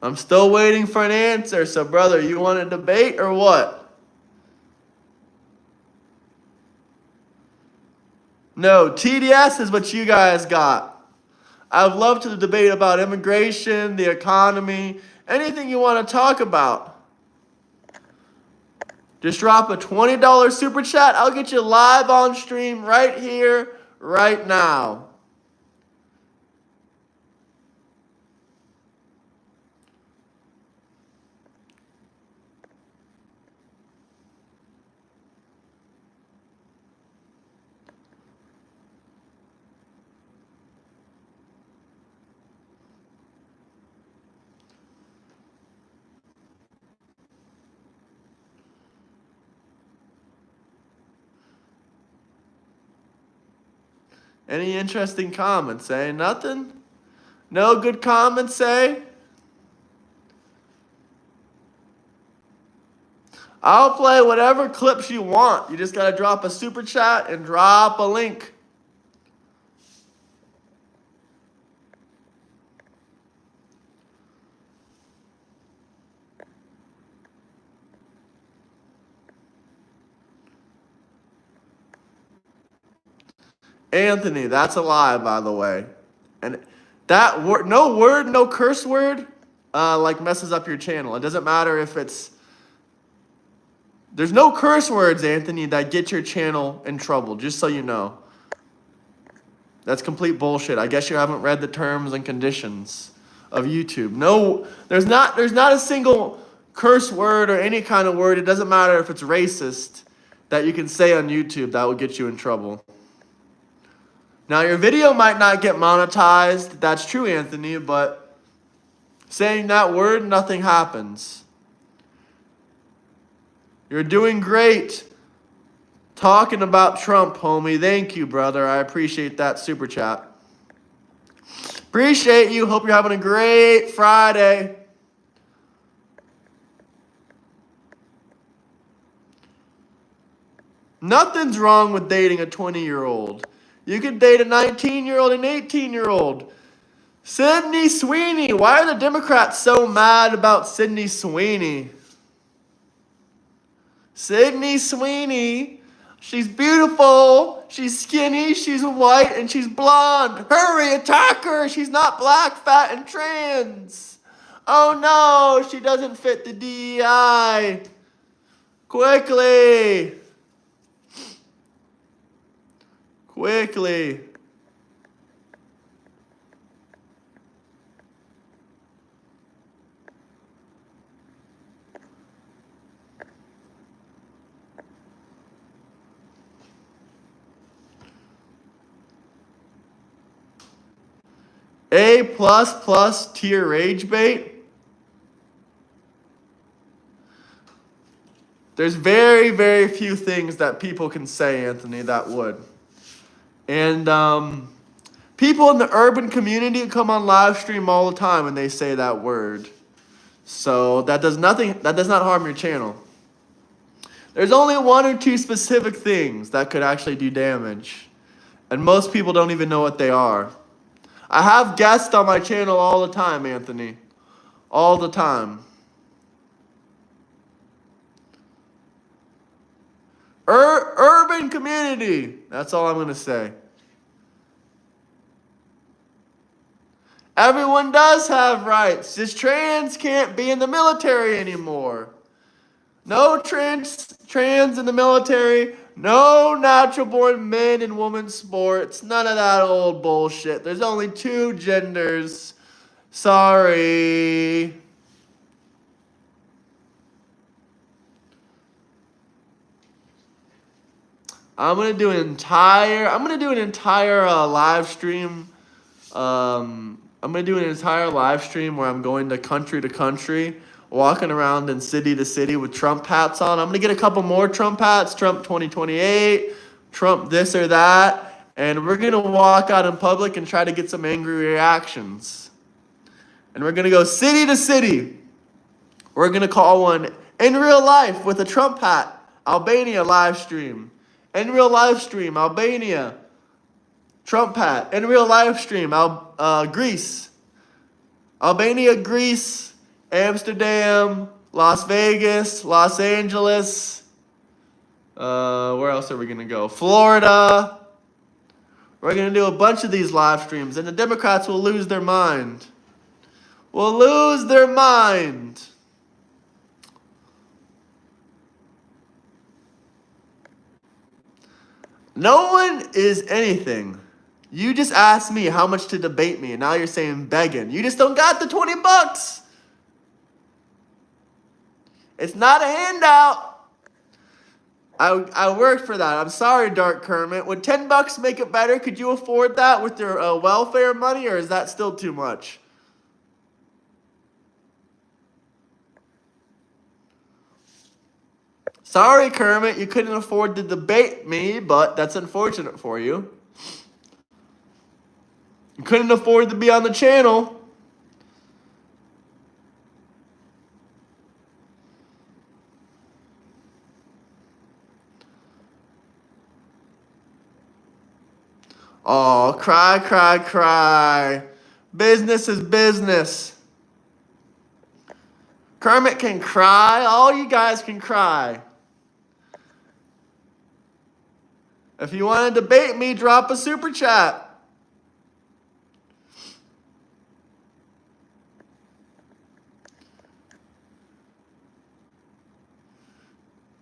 I'm still waiting for an answer. So, brother, you want to debate or what? No, TDS is what you guys got. I'd love to debate about immigration, the economy, anything you want to talk about. Just drop a $20 super chat. I'll get you live on stream right here, right now. Any interesting comments, eh? Nothing? No good comments, eh? I'll play whatever clips you want. You just got to drop a super chat and drop a link. Anthony, that's a lie, by the way. And that word, no curse word, like messes up your channel. It doesn't matter if it's. There's no curse words, Anthony, that get your channel in trouble. Just so you know. That's complete bullshit. I guess you haven't read the terms and conditions of YouTube. No, there's not a single curse word or any kind of word. It doesn't matter if it's racist that you can say on YouTube that will get you in trouble. Now, your video might not get monetized. That's true, Anthony, but saying that word, nothing happens. You're doing great. Talking about Trump, homie. Thank you, brother. I appreciate that super chat. Appreciate you. Hope you're having a great Friday. Nothing's wrong with dating a 20-year-old. You could date a 19-year-old and 18-year-old. Sydney Sweeney. Why are the Democrats so mad about Sydney Sweeney? Sydney Sweeney. She's beautiful. She's skinny. She's white. And she's blonde. Hurry, attack her. She's not black, fat, and trans. Oh no, she doesn't fit the DEI. Quickly. Quickly. A++ tier rage bait. There's very, very few things that people can say, Anthony, that would. And people in the urban community come on live stream all the time and they say that word. So that does not harm your channel. There's only one or two specific things that could actually do damage. And most people don't even know what they are. I have guests on my channel all the time, Anthony. All the time. Urban community. That's all I'm going to say. Everyone does have rights. Just trans can't be in the military anymore. No trans in the military. No natural born men and women sports. None of that old bullshit. There's only two genders. Sorry. I'm gonna do an entire live stream. I'm gonna do an entire live stream where I'm going to country, walking around in city to city with Trump hats on. I'm gonna get a couple more Trump hats, Trump 2028, Trump this or that, and we're gonna walk out in public and try to get some angry reactions. And we're gonna go city to city. We're gonna call one in real life with a Trump hat, Albania live stream. In real live stream, Albania, Trump hat. In real live stream, Greece. Albania, Greece, Amsterdam, Las Vegas, Los Angeles. Where else are we going to go? Florida. We're going to do a bunch of these live streams, and the Democrats will lose their mind. Will lose their mind. No one is anything. You just asked me how much to debate me, and now you're saying begging. You just don't got the $20. It's not a handout. I worked for that. I'm sorry, Dark Kermit. Would $10 make it better? Could you afford that with your welfare money, or is that still too much? Sorry, Kermit, you couldn't afford to debate me, but that's unfortunate for you. You couldn't afford to be on the channel. Oh, cry, cry, cry. Business is business. Kermit can cry. All you guys can cry. If you want to debate me, drop a super chat.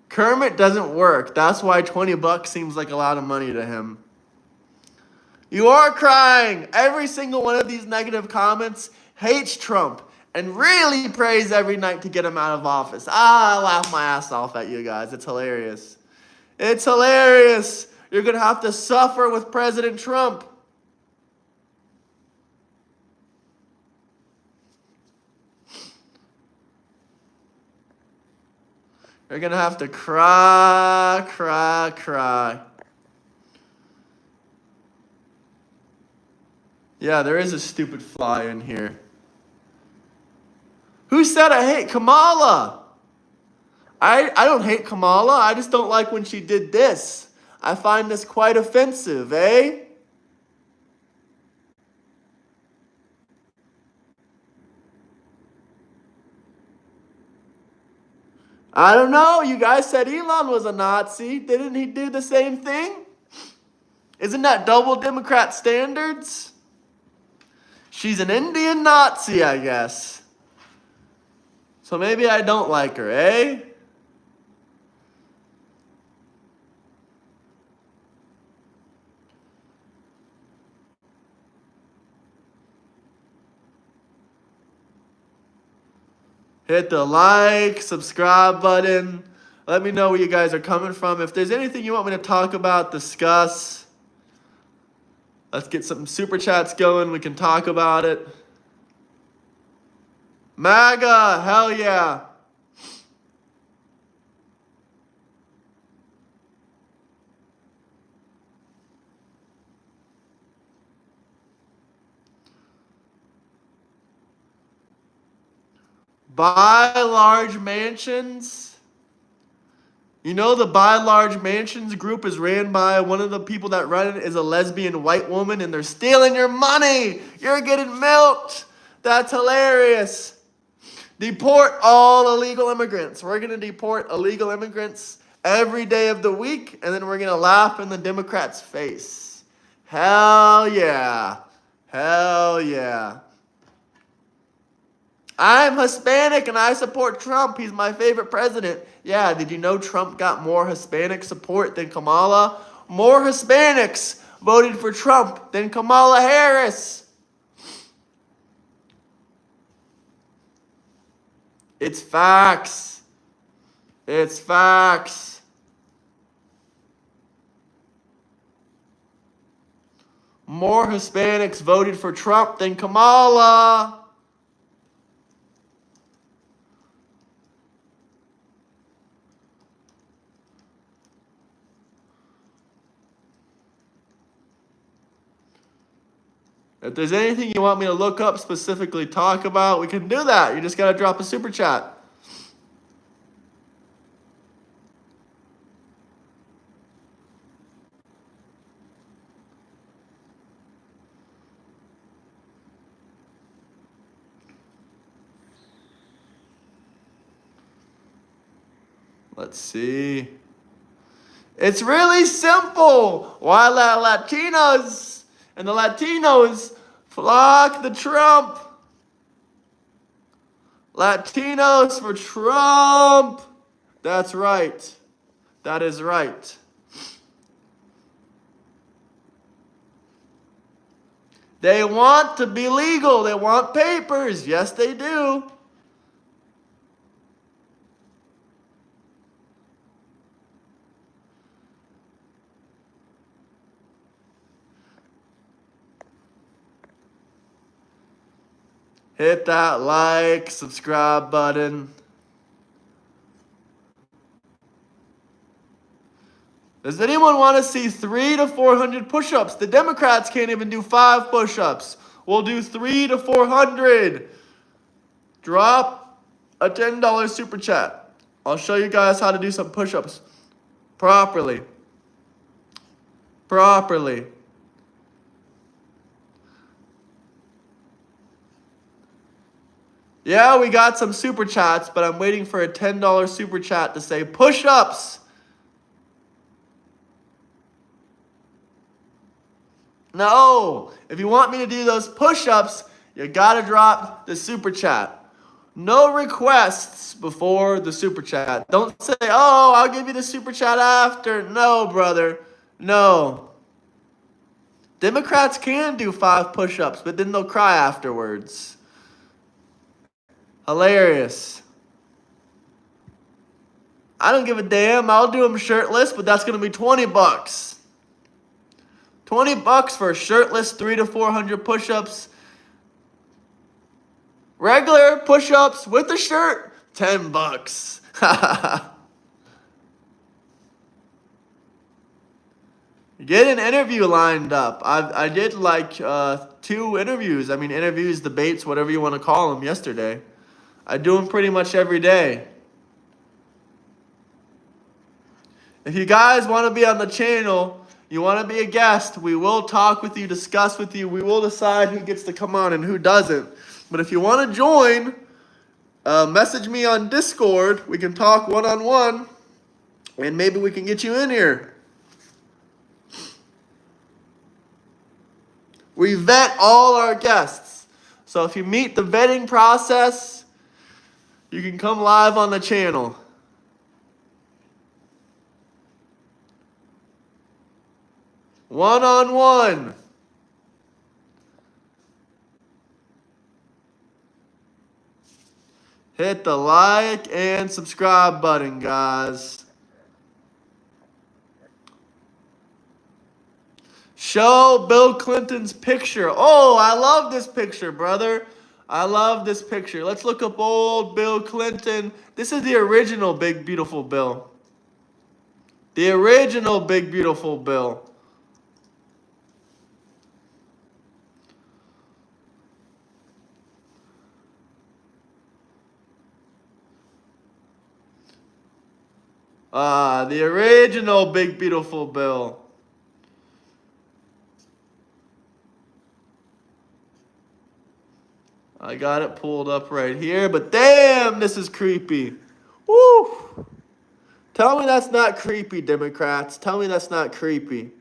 Kermit doesn't work. That's why $20 seems like a lot of money to him. You are crying. Every single one of these negative comments hates Trump and really prays every night to get him out of office. I laugh my ass off at you guys. It's hilarious. It's hilarious. You're going to have to suffer with President Trump. You're gonna have to cry, cry, cry. Yeah, there is a stupid fly in here. Who said I hate Kamala? I don't hate Kamala. I just don't like when she did this. I find this quite offensive, eh? I don't know. You guys said Elon was a Nazi. Didn't he do the same thing? Isn't that double Democrat standards? She's an Indian Nazi, I guess. So maybe I don't like her, eh? Hit the like, subscribe button. Let me know where you guys are coming from. If there's anything you want me to talk about, discuss, let's get some super chats going. We can talk about it. MAGA, hell yeah. Buy large mansions. You know the Buy Large Mansions group is ran by one of the people that run it is a lesbian white woman, and they're stealing your money. You're getting milked. That's hilarious. Deport all illegal immigrants. We're going to deport illegal immigrants every day of the week, and then we're going to laugh in the Democrats' face. Hell yeah. Hell yeah. I'm Hispanic and I support Trump. He's my favorite president. Yeah, did you know Trump got more Hispanic support than Kamala? More Hispanics voted for Trump than Kamala Harris. It's facts. It's facts. More Hispanics voted for Trump than Kamala. If there's anything you want me to look up, specifically talk about, we can do that. You just got to drop a super chat. Let's see. It's really simple. Why Latinos and the Latinos flock the Trump. Latinos for Trump. That's right. That is right. They want to be legal. They want papers. Yes, they do. Hit that like, subscribe button. Does anyone want to see 300 to 400 push-ups? The Democrats can't even do 5 push-ups. We'll do 300 to 400. Drop a $10 super chat. I'll show you guys how to do some push-ups properly. Properly. Yeah, we got some super chats, but I'm waiting for a $10 super chat to say push-ups. No, if you want me to do those push-ups, you gotta drop the super chat. No requests before the super chat. Don't say, oh, I'll give you the super chat after. No, brother, no. Democrats can do 5 push-ups, but then they'll cry afterwards. Hilarious. I don't give a damn. I'll do them shirtless, but that's going to be $20. $20 for shirtless 300 to 400 push-ups. Regular push-ups with a shirt, $10. Get an interview lined up. I did like 2 interviews. I mean, interviews, debates, whatever you want to call them, yesterday. I do them pretty much every day. If you guys want to be on the channel, you want to be a guest, we will talk with you, discuss with you. We will decide who gets to come on and who doesn't. But if you want to join, message me on Discord. We can talk one-on-one, and maybe we can get you in here. We vet all our guests. So if you meet the vetting process, you can come live on the channel. One-on-one. Hit the like and subscribe button, guys. Show Bill Clinton's picture. Oh, I love this picture, brother. I love this picture. Let's look up old Bill Clinton. This is the original Big Beautiful Bill. The original Big Beautiful Bill. The original Big Beautiful Bill. I got it pulled up right here, but damn, this is creepy. Woo! Tell me that's not creepy, Democrats. Tell me that's not creepy.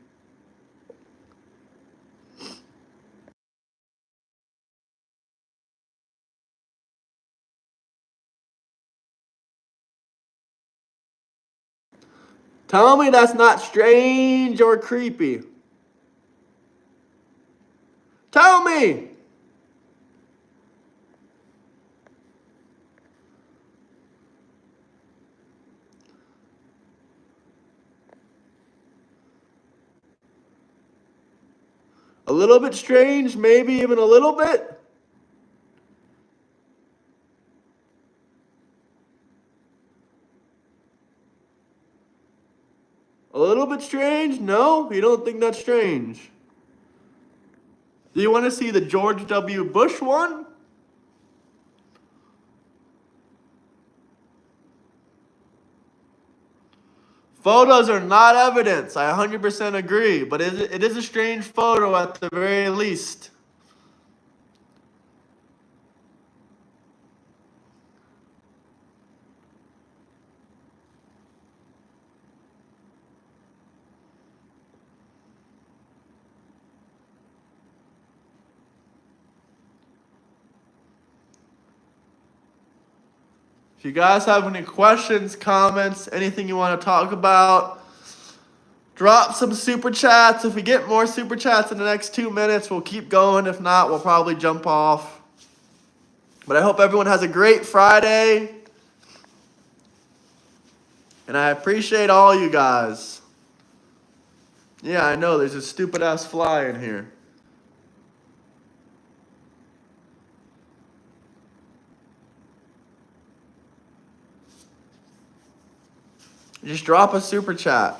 Tell me that's not strange or creepy. Tell me. A little bit strange, maybe even a little bit. A little bit strange? No, you don't think that's strange. Do you want to see the George W. Bush one? Photos are not evidence. I 100% agree, but it is a strange photo at the very least. If you guys have any questions, comments, anything you want to talk about, drop some super chats. If we get more super chats in the next 2 minutes, we'll keep going. If not, we'll probably jump off. But I hope everyone has a great Friday. And I appreciate all you guys. Yeah, I know, there's a stupid ass fly in here. Just drop a super chat.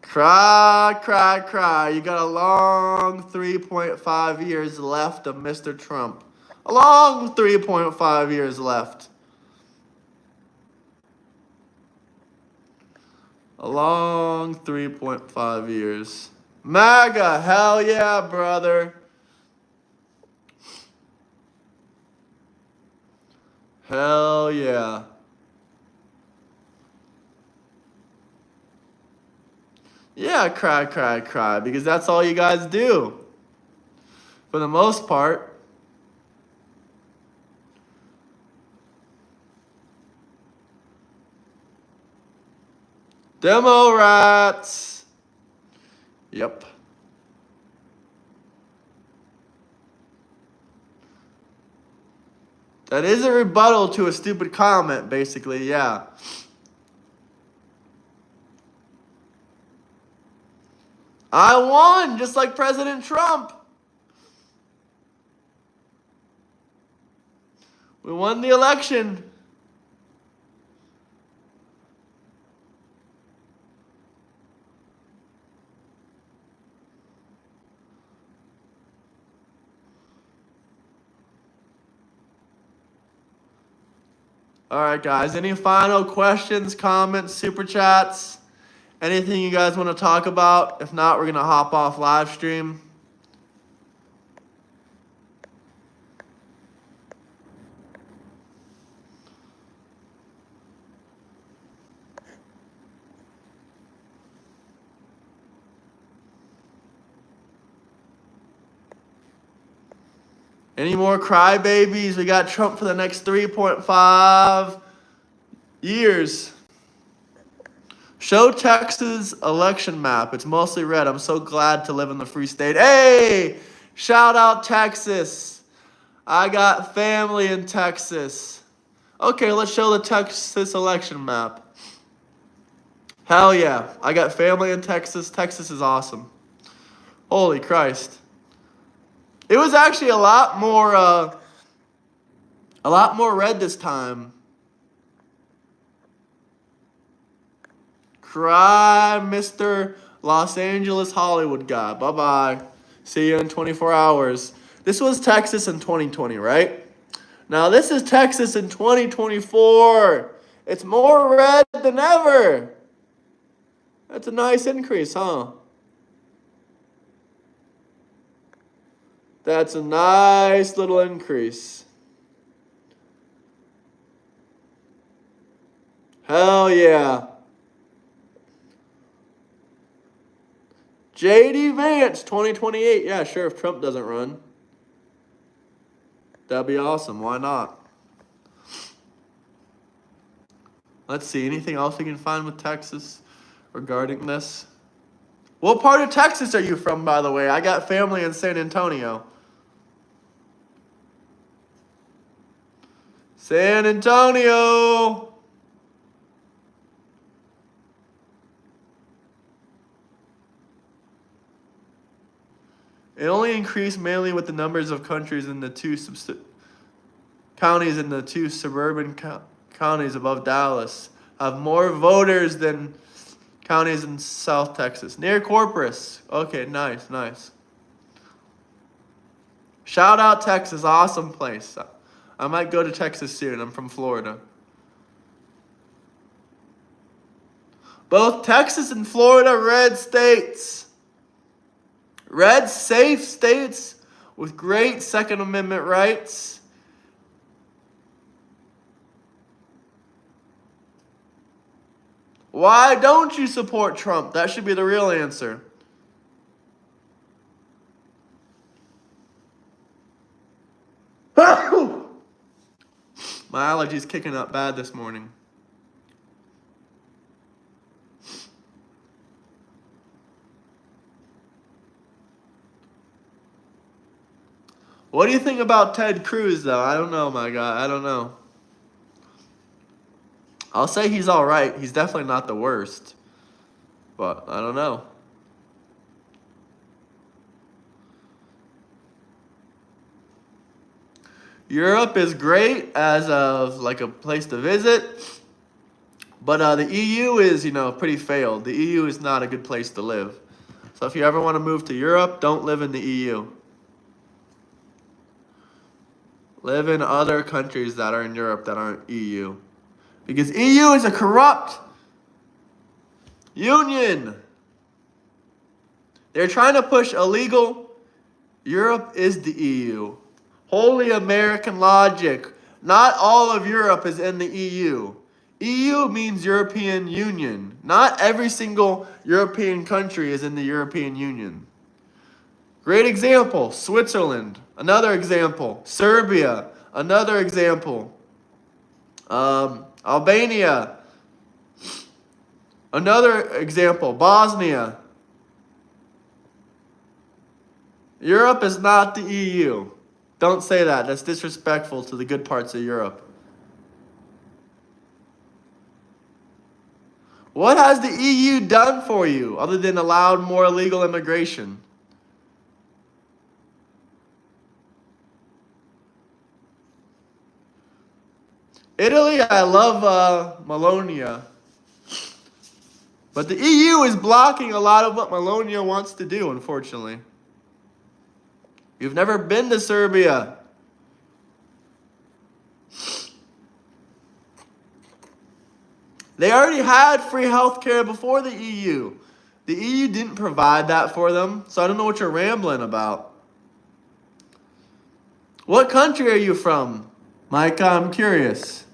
Cry, cry, cry. You got a long 3.5 years left of Mr. Trump. A long 3.5 years left. A long 3.5 years. MAGA, hell yeah, brother. Hell yeah. Yeah, cry, cry, cry, because that's all you guys do. For the most part. Demo rats. Yep. That is a rebuttal to a stupid comment, basically, yeah. I won, just like President Trump. We won the election. All right, guys. Any final questions, comments, super chats? Anything you guys want to talk about? If not, we're going to hop off live stream. Any more crybabies? We got Trump for the next 3.5 years. Show Texas election map. It's mostly red. I'm so glad to live in the free state. Hey, shout out Texas. I got family in Texas. Okay, let's show the Texas election map. Hell yeah. I got family in Texas. Texas is awesome. Holy Christ. It was actually a lot more red this time. Cry, Mr. Los Angeles Hollywood guy. Bye-bye. See you in 24 hours. This was Texas in 2020, right? Now this is Texas in 2024. It's more red than ever. That's a nice increase, huh? That's a nice little increase. Hell yeah. J.D. Vance, 2028. Yeah, sure, if Trump doesn't run. That'd be awesome. Why not? Let's see. Anything else we can find with Texas regarding this? What part of Texas are you from, by the way? I got family in San Antonio. San Antonio. It only increased mainly with the numbers of countries in the counties in the two suburban counties above Dallas have more voters than counties in South Texas. Near Corpus. Okay, nice, nice. Shout out Texas, awesome place. I might go to Texas soon. I'm from Florida. Both Texas and Florida, red states. Red, safe states with great Second Amendment rights. Why don't you support Trump? That should be the real answer. My allergies kicking up bad this morning. What do you think about Ted Cruz, though? I don't know, my guy. I don't know. I'll say he's all right. He's definitely not the worst. But I don't know. Europe is great as like a place to visit. But the EU is, pretty failed. The EU is not a good place to live. So if you ever want to move to Europe, don't live in the EU. Live in other countries that are in Europe that aren't EU. Because EU is a corrupt union. They're trying to push illegal. Europe is the EU. Holy American logic. Not all of Europe is in the EU. EU means European Union. Not every single European country is in the European Union. Great example, Switzerland. Another example, Serbia. Another example, Albania. Another example, Bosnia. Europe is not the EU. Don't say that. That's disrespectful to the good parts of Europe. What has the EU done for you other than allowed more illegal immigration? Italy, I love Melania. But the EU is blocking a lot of what Melania wants to do, unfortunately. You've never been to Serbia. They already had free healthcare before the EU. The EU didn't provide that for them, so I don't know what you're rambling about. What country are you from, Micah? I'm curious.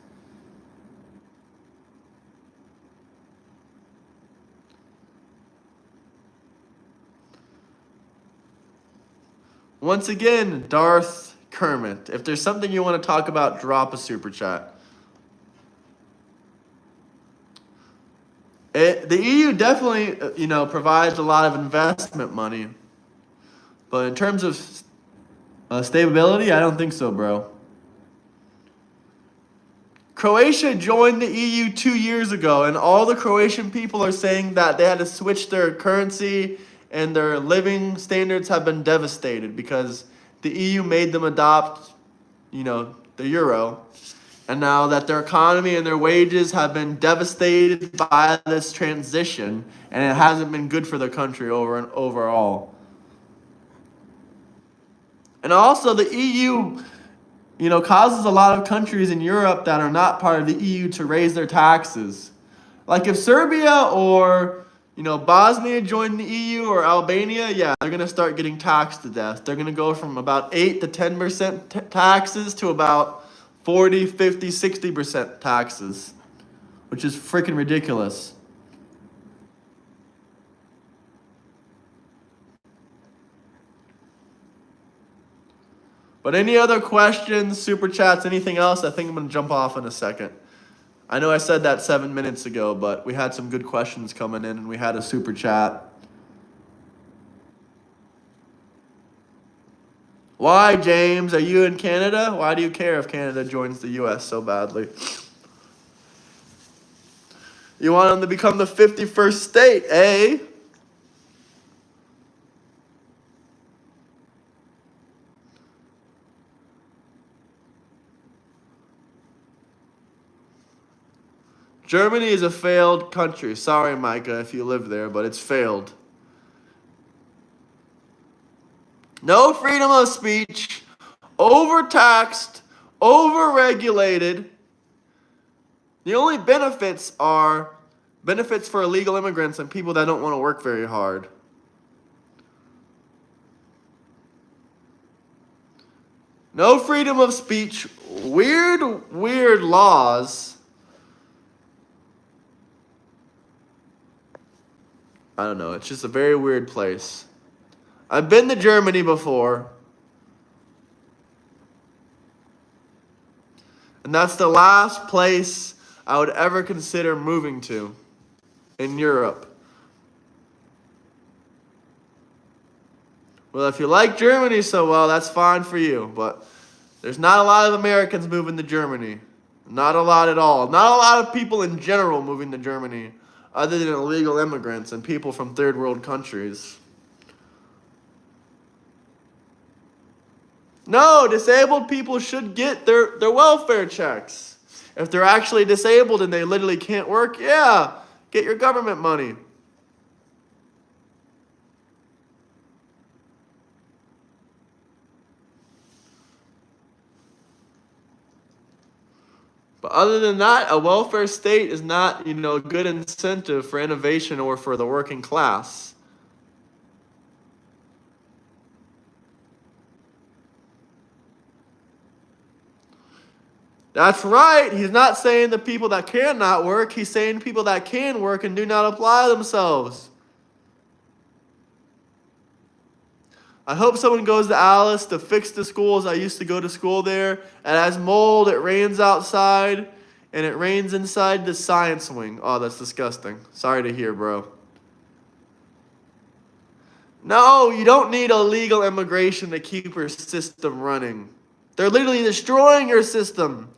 Once again, Darth Kermit. If there's something you want to talk about, drop a super chat. The EU definitely, provides a lot of investment money. But in terms of stability, I don't think so, bro. Croatia joined the EU 2 years ago, and all the Croatian people are saying that they had to switch their currency and their living standards have been devastated because the EU made them adopt, the euro. And now that their economy and their wages have been devastated by this transition, and it hasn't been good for their country overall. And also the EU, causes a lot of countries in Europe that are not part of the EU to raise their taxes. Like if Serbia or Bosnia joined the EU or Albania, yeah, they're going to start getting taxed to death. They're going to go from about 8 to 10% taxes to about 40, 50, 60% taxes, which is freaking ridiculous. But any other questions, super chats, anything else? I think I'm going to jump off in a second. I know I said that 7 minutes ago, but we had some good questions coming in and we had a super chat. Why, James? Are you in Canada? Why do you care if Canada joins the U.S. so badly? You want them to become the 51st state, eh? Germany is a failed country. Sorry, Micah, if you live there, but it's failed. No freedom of speech, overtaxed, overregulated. The only benefits are benefits for illegal immigrants and people that don't want to work very hard. No freedom of speech, weird laws. I don't know, it's just a very weird place. I've been to Germany before. And that's the last place I would ever consider moving to in Europe. Well, if you like Germany so well, that's fine for you. But there's not a lot of Americans moving to Germany. Not a lot at all. Not a lot of people in general moving to Germany, other than illegal immigrants and people from third world countries. No, disabled people should get their welfare checks. If they're actually disabled and they literally can't work, yeah, get your government money. But other than that, a welfare state is not, a good incentive for innovation or for the working class. That's right. He's not saying the people that cannot work. He's saying people that can work and do not apply themselves. I hope someone goes to Alice to fix the schools. I used to go to school there. It has mold. It rains outside. And it rains inside the science wing. Oh, that's disgusting. Sorry to hear, bro. No, you don't need illegal immigration to keep your system running. They're literally destroying your system.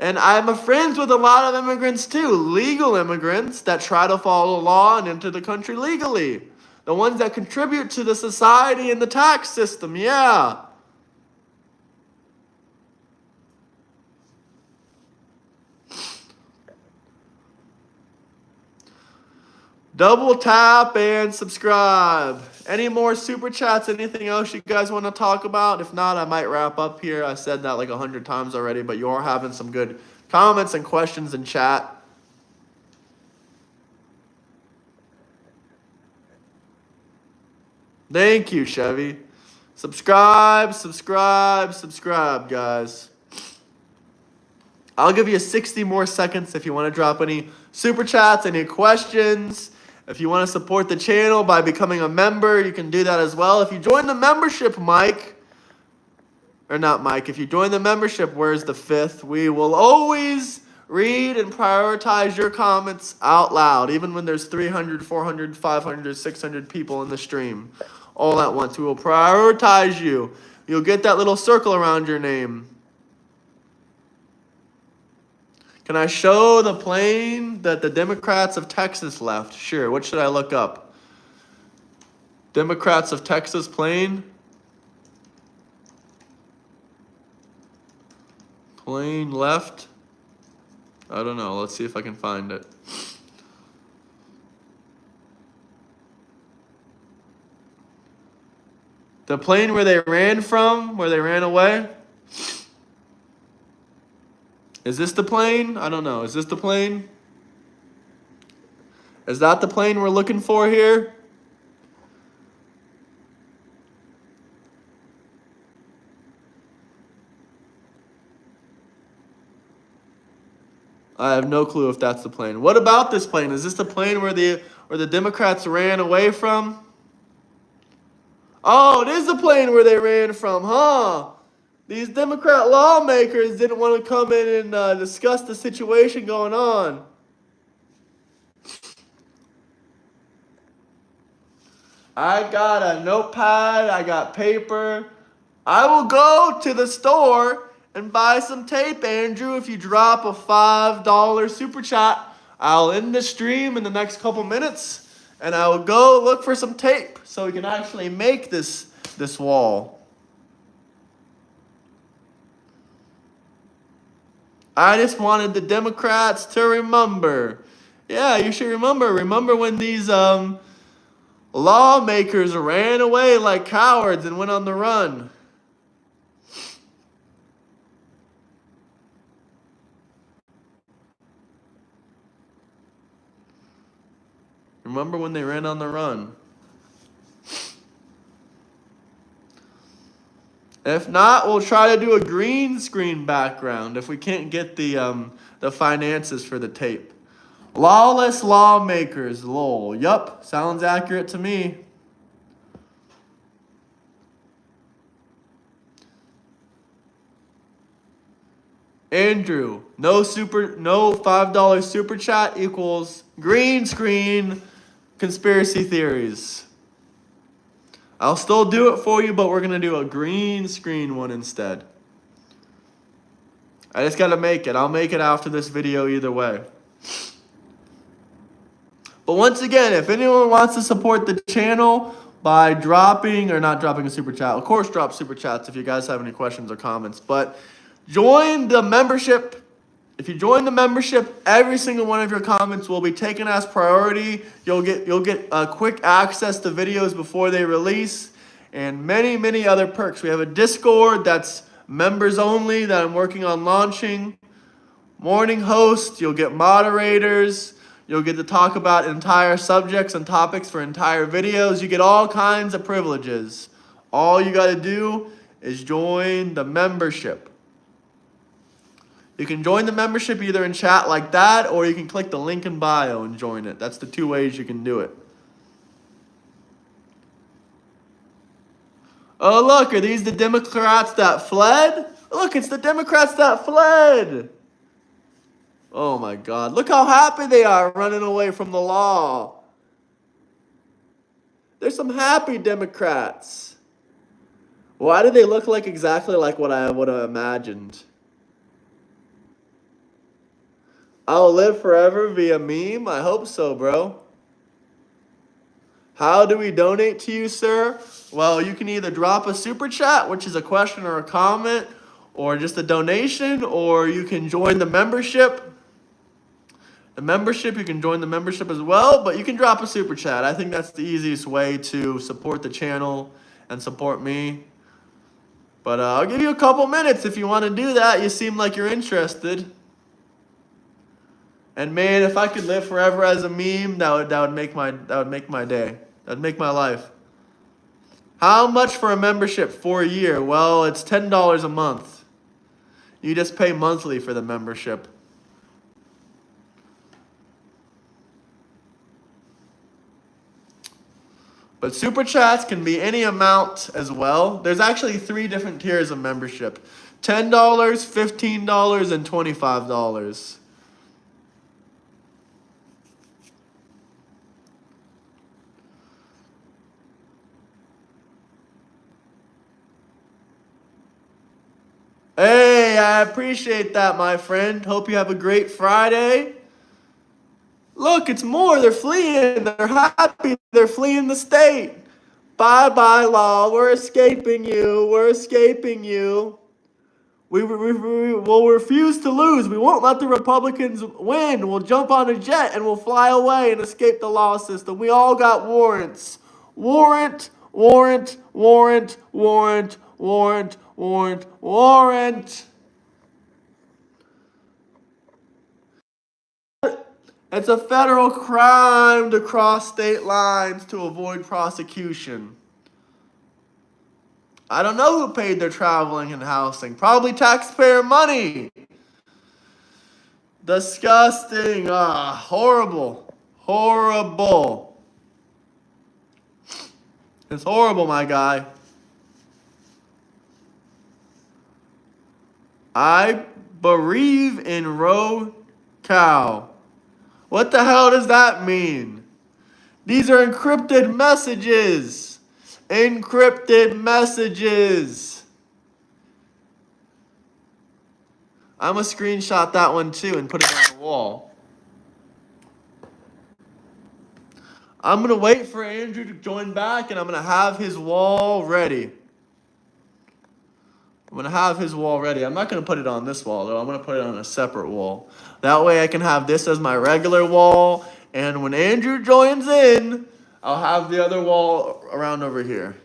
And I'm friends with a lot of immigrants too, legal immigrants that try to follow law and enter the country legally. The ones that contribute to the society and the tax system, yeah. Double tap and subscribe. Any more super chats? Anything else you guys want to talk about? If not, I might wrap up here. I said that like 100 times already, but you are having some good comments and questions in chat. Thank you, Chevy. Subscribe, guys. I'll give you 60 more seconds if you want to drop any super chats, any questions. If you want to support the channel by becoming a member, you can do that as well. If you join the membership, if you join the membership, where's the fifth? We will always read and prioritize your comments out loud, even when there's 300, 400, 500, 600 people in the stream all at once. We will prioritize you. You'll get that little circle around your name. Can I show the plane that the Democrats of Texas left? Sure. What should I look up? Democrats of Texas plane? Plane left? I don't know. Let's see if I can find it. The plane where they ran from, where they ran away? Is this the plane? I don't know. Is this the plane? Is that the plane we're looking for here? I have no clue if that's the plane. What about this plane? Is this the plane where the Democrats ran away from? Oh, it is the plane where they ran from, huh? These Democrat lawmakers didn't want to come in and discuss the situation going on. I got a notepad. I got paper. I will go to the store and buy some tape, Andrew. If you drop a $5 super chat, I'll end the stream in the next couple minutes, and I will go look for some tape so we can actually make this wall. I just wanted the Democrats to remember. Yeah, you should remember. Remember when these lawmakers ran away like cowards and went on the run. Remember when they ran on the run. If not, we'll try to do a green screen background if we can't get the finances for the tape. Lawless lawmakers, lol. Yup, sounds accurate to me. Andrew, no $5 super chat equals green screen conspiracy theories. I'll still do it for you, but we're going to do a green screen one instead. I just got to make it. I'll make it after this video either way. But once again, if anyone wants to support the channel by dropping, or not dropping a super chat, of course drop super chats if you guys have any questions or comments. But join the membership. If you join the membership, every single one of your comments will be taken as priority. You'll get quick access to videos before they release, and many other perks. We have a Discord that's members only that I'm working on launching. Morning host, you'll get moderators. You'll get to talk about entire subjects and topics for entire videos. You get all kinds of privileges. All you got to do is join the membership. You can join the membership either in chat like that, or you can click the link in bio and join it. That's the two ways you can do it. Oh, look, are these the Democrats that fled? Look, it's the Democrats that fled. Oh my God, look how happy they are running away from the law. There's some happy Democrats. Why do they look like exactly like what I would have imagined? I'll live forever via meme? I hope so, bro. How do we donate to you, sir? Well, you can either drop a super chat, which is a question or a comment, or just a donation, or you can join the membership. You can join the membership as well, but you can drop a super chat. I think that's the easiest way to support the channel and support me. But I'll give you a couple minutes if you want to do that. You seem like you're interested. And man, if I could live forever as a meme, that would make my day. That'd make my life. How much for a membership for a year? Well, it's $10 a month. You just pay monthly for the membership. But super chats can be any amount as well. There's actually 3 different tiers of membership. $10, $15, and $25. Hey, I appreciate that, my friend. Hope you have a great Friday. Look, it's more. They're fleeing. They're happy. They're fleeing the state. Bye-bye, law. We're escaping you. We're escaping you. We'll refuse to lose. We won't let the Republicans win. We'll jump on a jet and we'll fly away and escape the law system. We all got warrants. Warrant, warrant, warrant, warrant, warrant, warrant, warrant. It's a federal crime to cross state lines to avoid prosecution. I don't know who paid their traveling and housing. Probably taxpayer money. Disgusting. Horrible. Horrible. It's horrible, my guy. I bereave in row cow. What the hell does that mean? These are encrypted messages. Encrypted messages. I'm going to screenshot that one too and put it on the wall. I'm going to wait for Andrew to join back and I'm going to have his wall ready. I'm going to have his wall ready. I'm not going to put it on this wall, though. I'm going to put it on a separate wall. That way I can have this as my regular wall. And when Andrew joins in, I'll have the other wall around over here.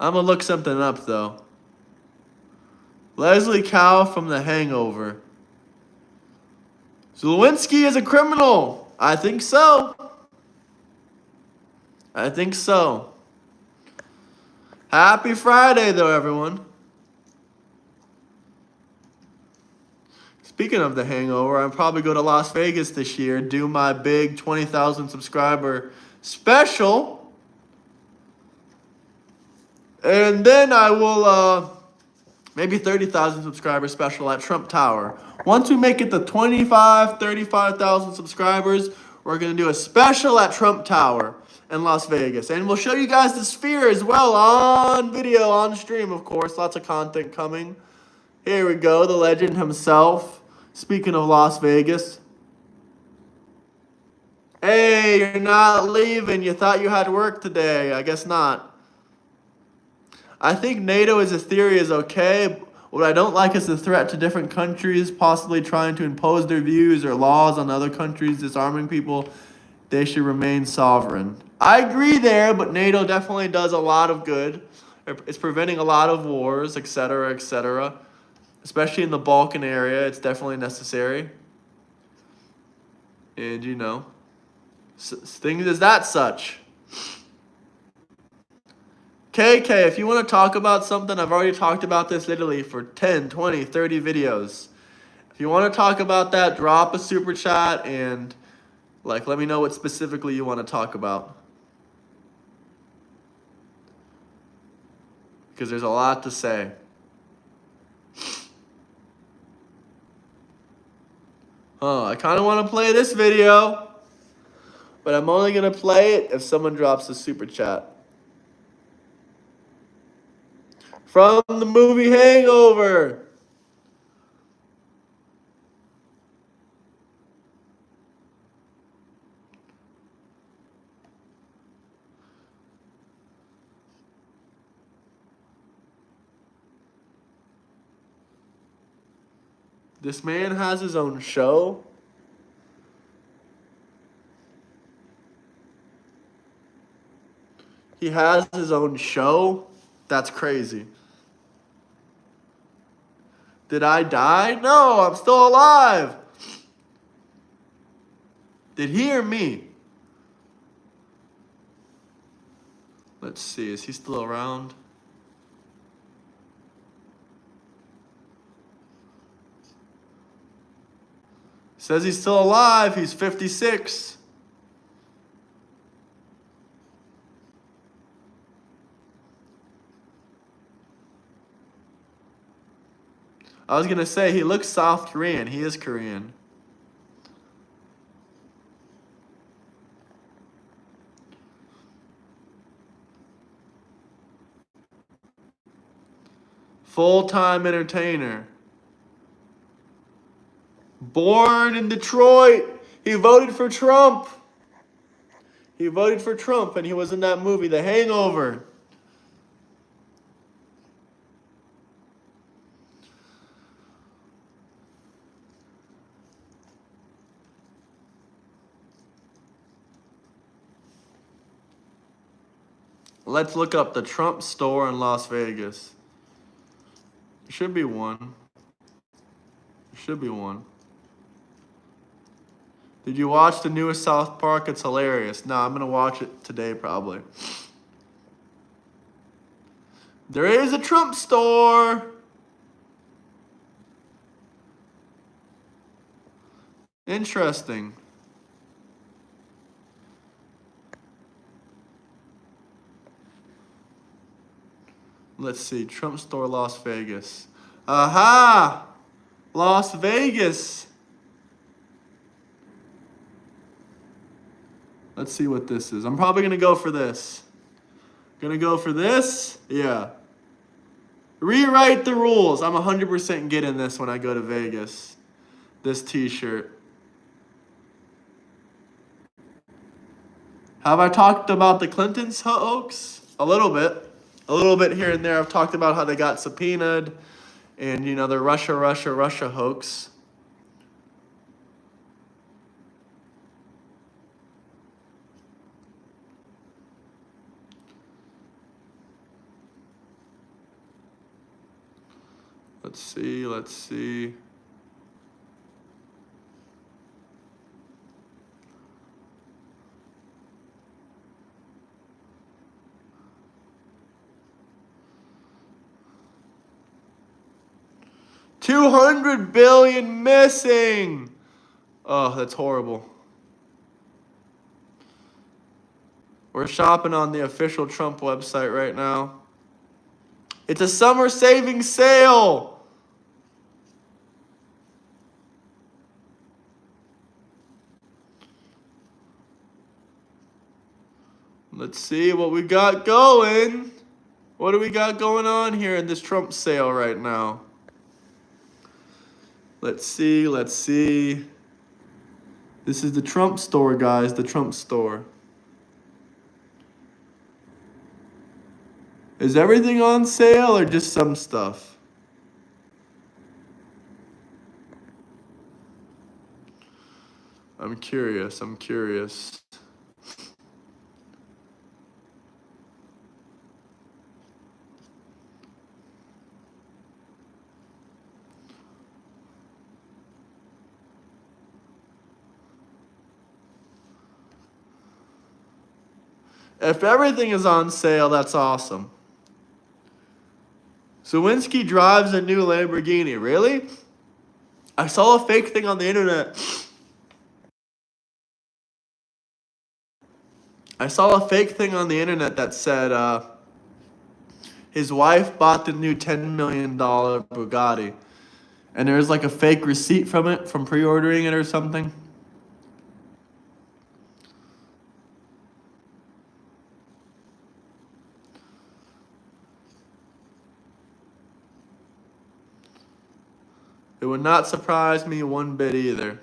I'm going to look something up, though. Leslie Cow from The Hangover. Zelensky is a criminal. I think so. I think so. Happy Friday, though, everyone. Speaking of The Hangover, I'll probably go to Las Vegas this year, do my big 20,000 subscriber special. And then I will, maybe 30,000 subscriber special at Trump Tower. Once we make it to 35,000 subscribers, we're going to do a special at Trump Tower in Las Vegas. And we'll show you guys the sphere as well on video, on stream, of course. Lots of content coming. Here we go, the legend himself. Speaking of Las Vegas. Hey, you're not leaving. You thought you had work today. I guess not. I think NATO as a theory is okay. What I don't like is the threat to different countries, possibly trying to impose their views or laws on other countries, disarming people. They should remain sovereign. I agree there, but NATO definitely does a lot of good. It's preventing a lot of wars, etc., etc. Especially in the Balkan area, it's definitely necessary. And, you know, things as that such. KK, if you want to talk about something, I've already talked about this literally for 10, 20, 30 videos. If you want to talk about that, drop a super chat and, like, let me know what specifically you want to talk about. Because there's a lot to say. I kind of want to play this video, but I'm only going to play it if someone drops a super chat. From the movie Hangover. This man has his own show. He has his own show. That's crazy. Did I die? No, I'm still alive. Did he or me? Let's see, is he still around? Says he's still alive. He's 56. I was going to say, he looks South Korean. He is Korean. Full-time entertainer. Born in Detroit. He voted for Trump. He voted for Trump, and he was in that movie, The Hangover. Let's look up the Trump store in Las Vegas. There should be one. There should be one. Did you watch the newest South Park? It's hilarious. No, I'm going to watch it today probably. There is a Trump store. Interesting. Let's see. Trump store, Las Vegas. Aha! Las Vegas. Let's see what this is. I'm probably going to go for this. Gonna go for this? Yeah. Rewrite the rules. I'm 100% getting this when I go to Vegas. This t-shirt. Have I talked about the Clintons hoax? A little bit. A little bit here and there. I've talked about how they got subpoenaed and, you know, the Russia hoax. Let's see. $200 billion missing. Oh, that's horrible. We're shopping on the official Trump website right now. It's a summer savings sale. Let's see what we got going. What do we got going on here in this Trump sale right now? Let's see. This is the Trump store, guys, the Trump store. Is everything on sale or just some stuff? I'm curious. If everything is on sale, that's awesome. Sweeney drives a new Lamborghini. Really? I saw a fake thing on the internet. That said his wife bought the new $10 million Bugatti. And there's like a fake receipt from it, from pre-ordering it or something. It would not surprise me one bit either.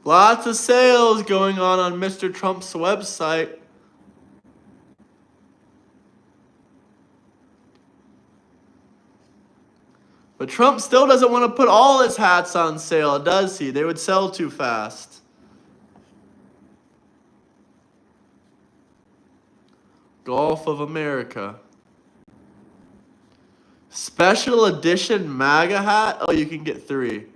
Lots of sales going on Mr. Trump's website. But Trump still doesn't want to put all his hats on sale, does he? They would sell too fast. Gulf of America. Special edition MAGA hat? Oh, you can get 3.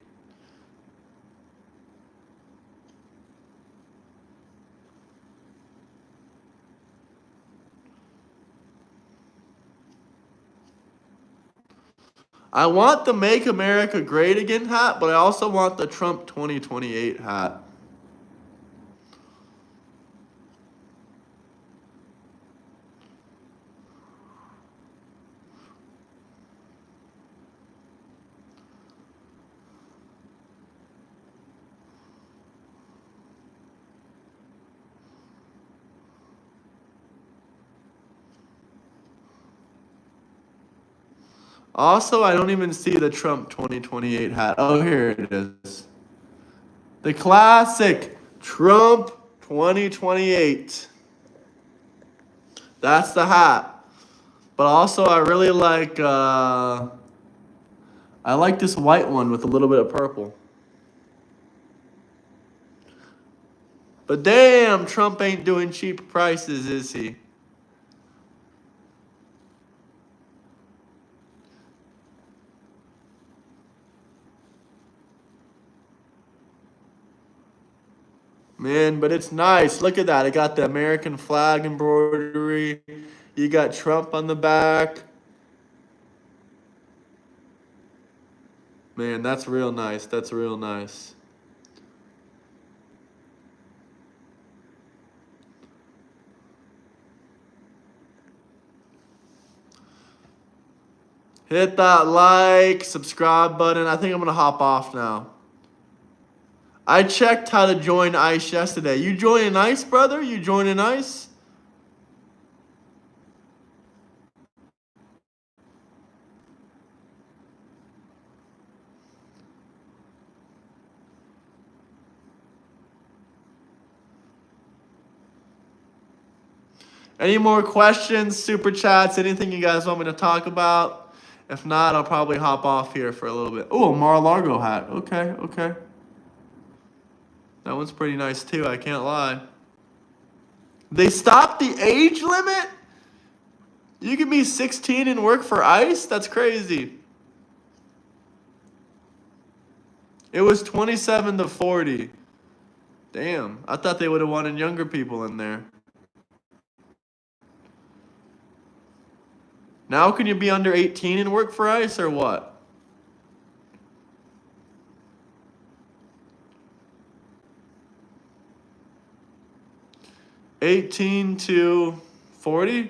I want the Make America Great Again hat, but I also want the Trump 2028 hat. Also, I don't even see the Trump 2028 hat. Oh, here it is. The classic Trump 2028. That's the hat. But also, I really like, I like this white one with a little bit of purple. But damn, Trump ain't doing cheap prices, is he? Man, but it's nice. Look at that. It got the American flag embroidery. You got Trump on the back. Man, that's real nice. That's real nice. Hit that like, subscribe button. I think I'm going to hop off now. I checked how to join ICE yesterday. You joining ICE, brother? You joining ICE? Any more questions, super chats, anything you guys want me to talk about? If not, I'll probably hop off here for a little bit. Oh, a Mar-a-Lago hat. Okay, okay. That one's pretty nice too, I can't lie. They stopped the age limit? You can be 16 and work for ICE? That's crazy. It was 27 to 40. Damn, I thought they would have wanted younger people in there. Now can you be under 18 and work for ICE or what? $18 to $40?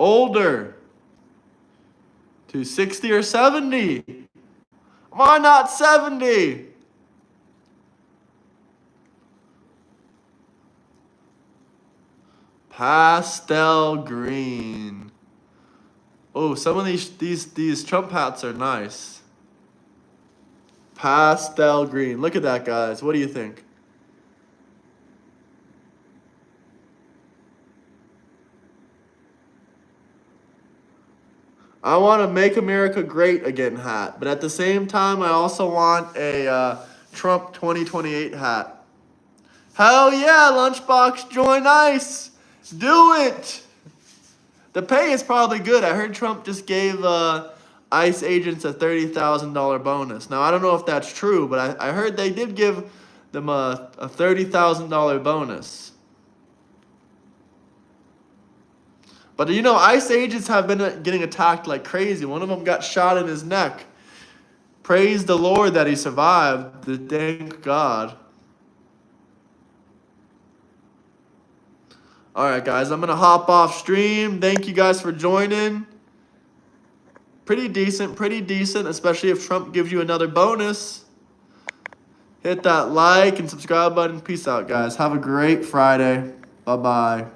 Older. To 60 or 70? Why not 70? Pastel green. Oh, some of these Trump hats are nice. Pastel green. Look at that, guys. What do you think? I want to Make America Great Again hat, but at the same time, I also want a Trump 2028 hat. Hell yeah, Lunchbox, join ICE. Do it. The pay is probably good. I heard Trump just gave ICE agents a $30,000 bonus. Now, I don't know if that's true, but I heard they did give them a $30,000 bonus. But you know, ICE agents have been getting attacked like crazy. One of them got shot in his neck. Praise the Lord that he survived. Thank God. Alright, guys, I'm going to hop off stream. Thank you guys for joining. Pretty decent, especially if Trump gives you another bonus. Hit that like and subscribe button. Peace out, guys. Have a great Friday. Bye-bye.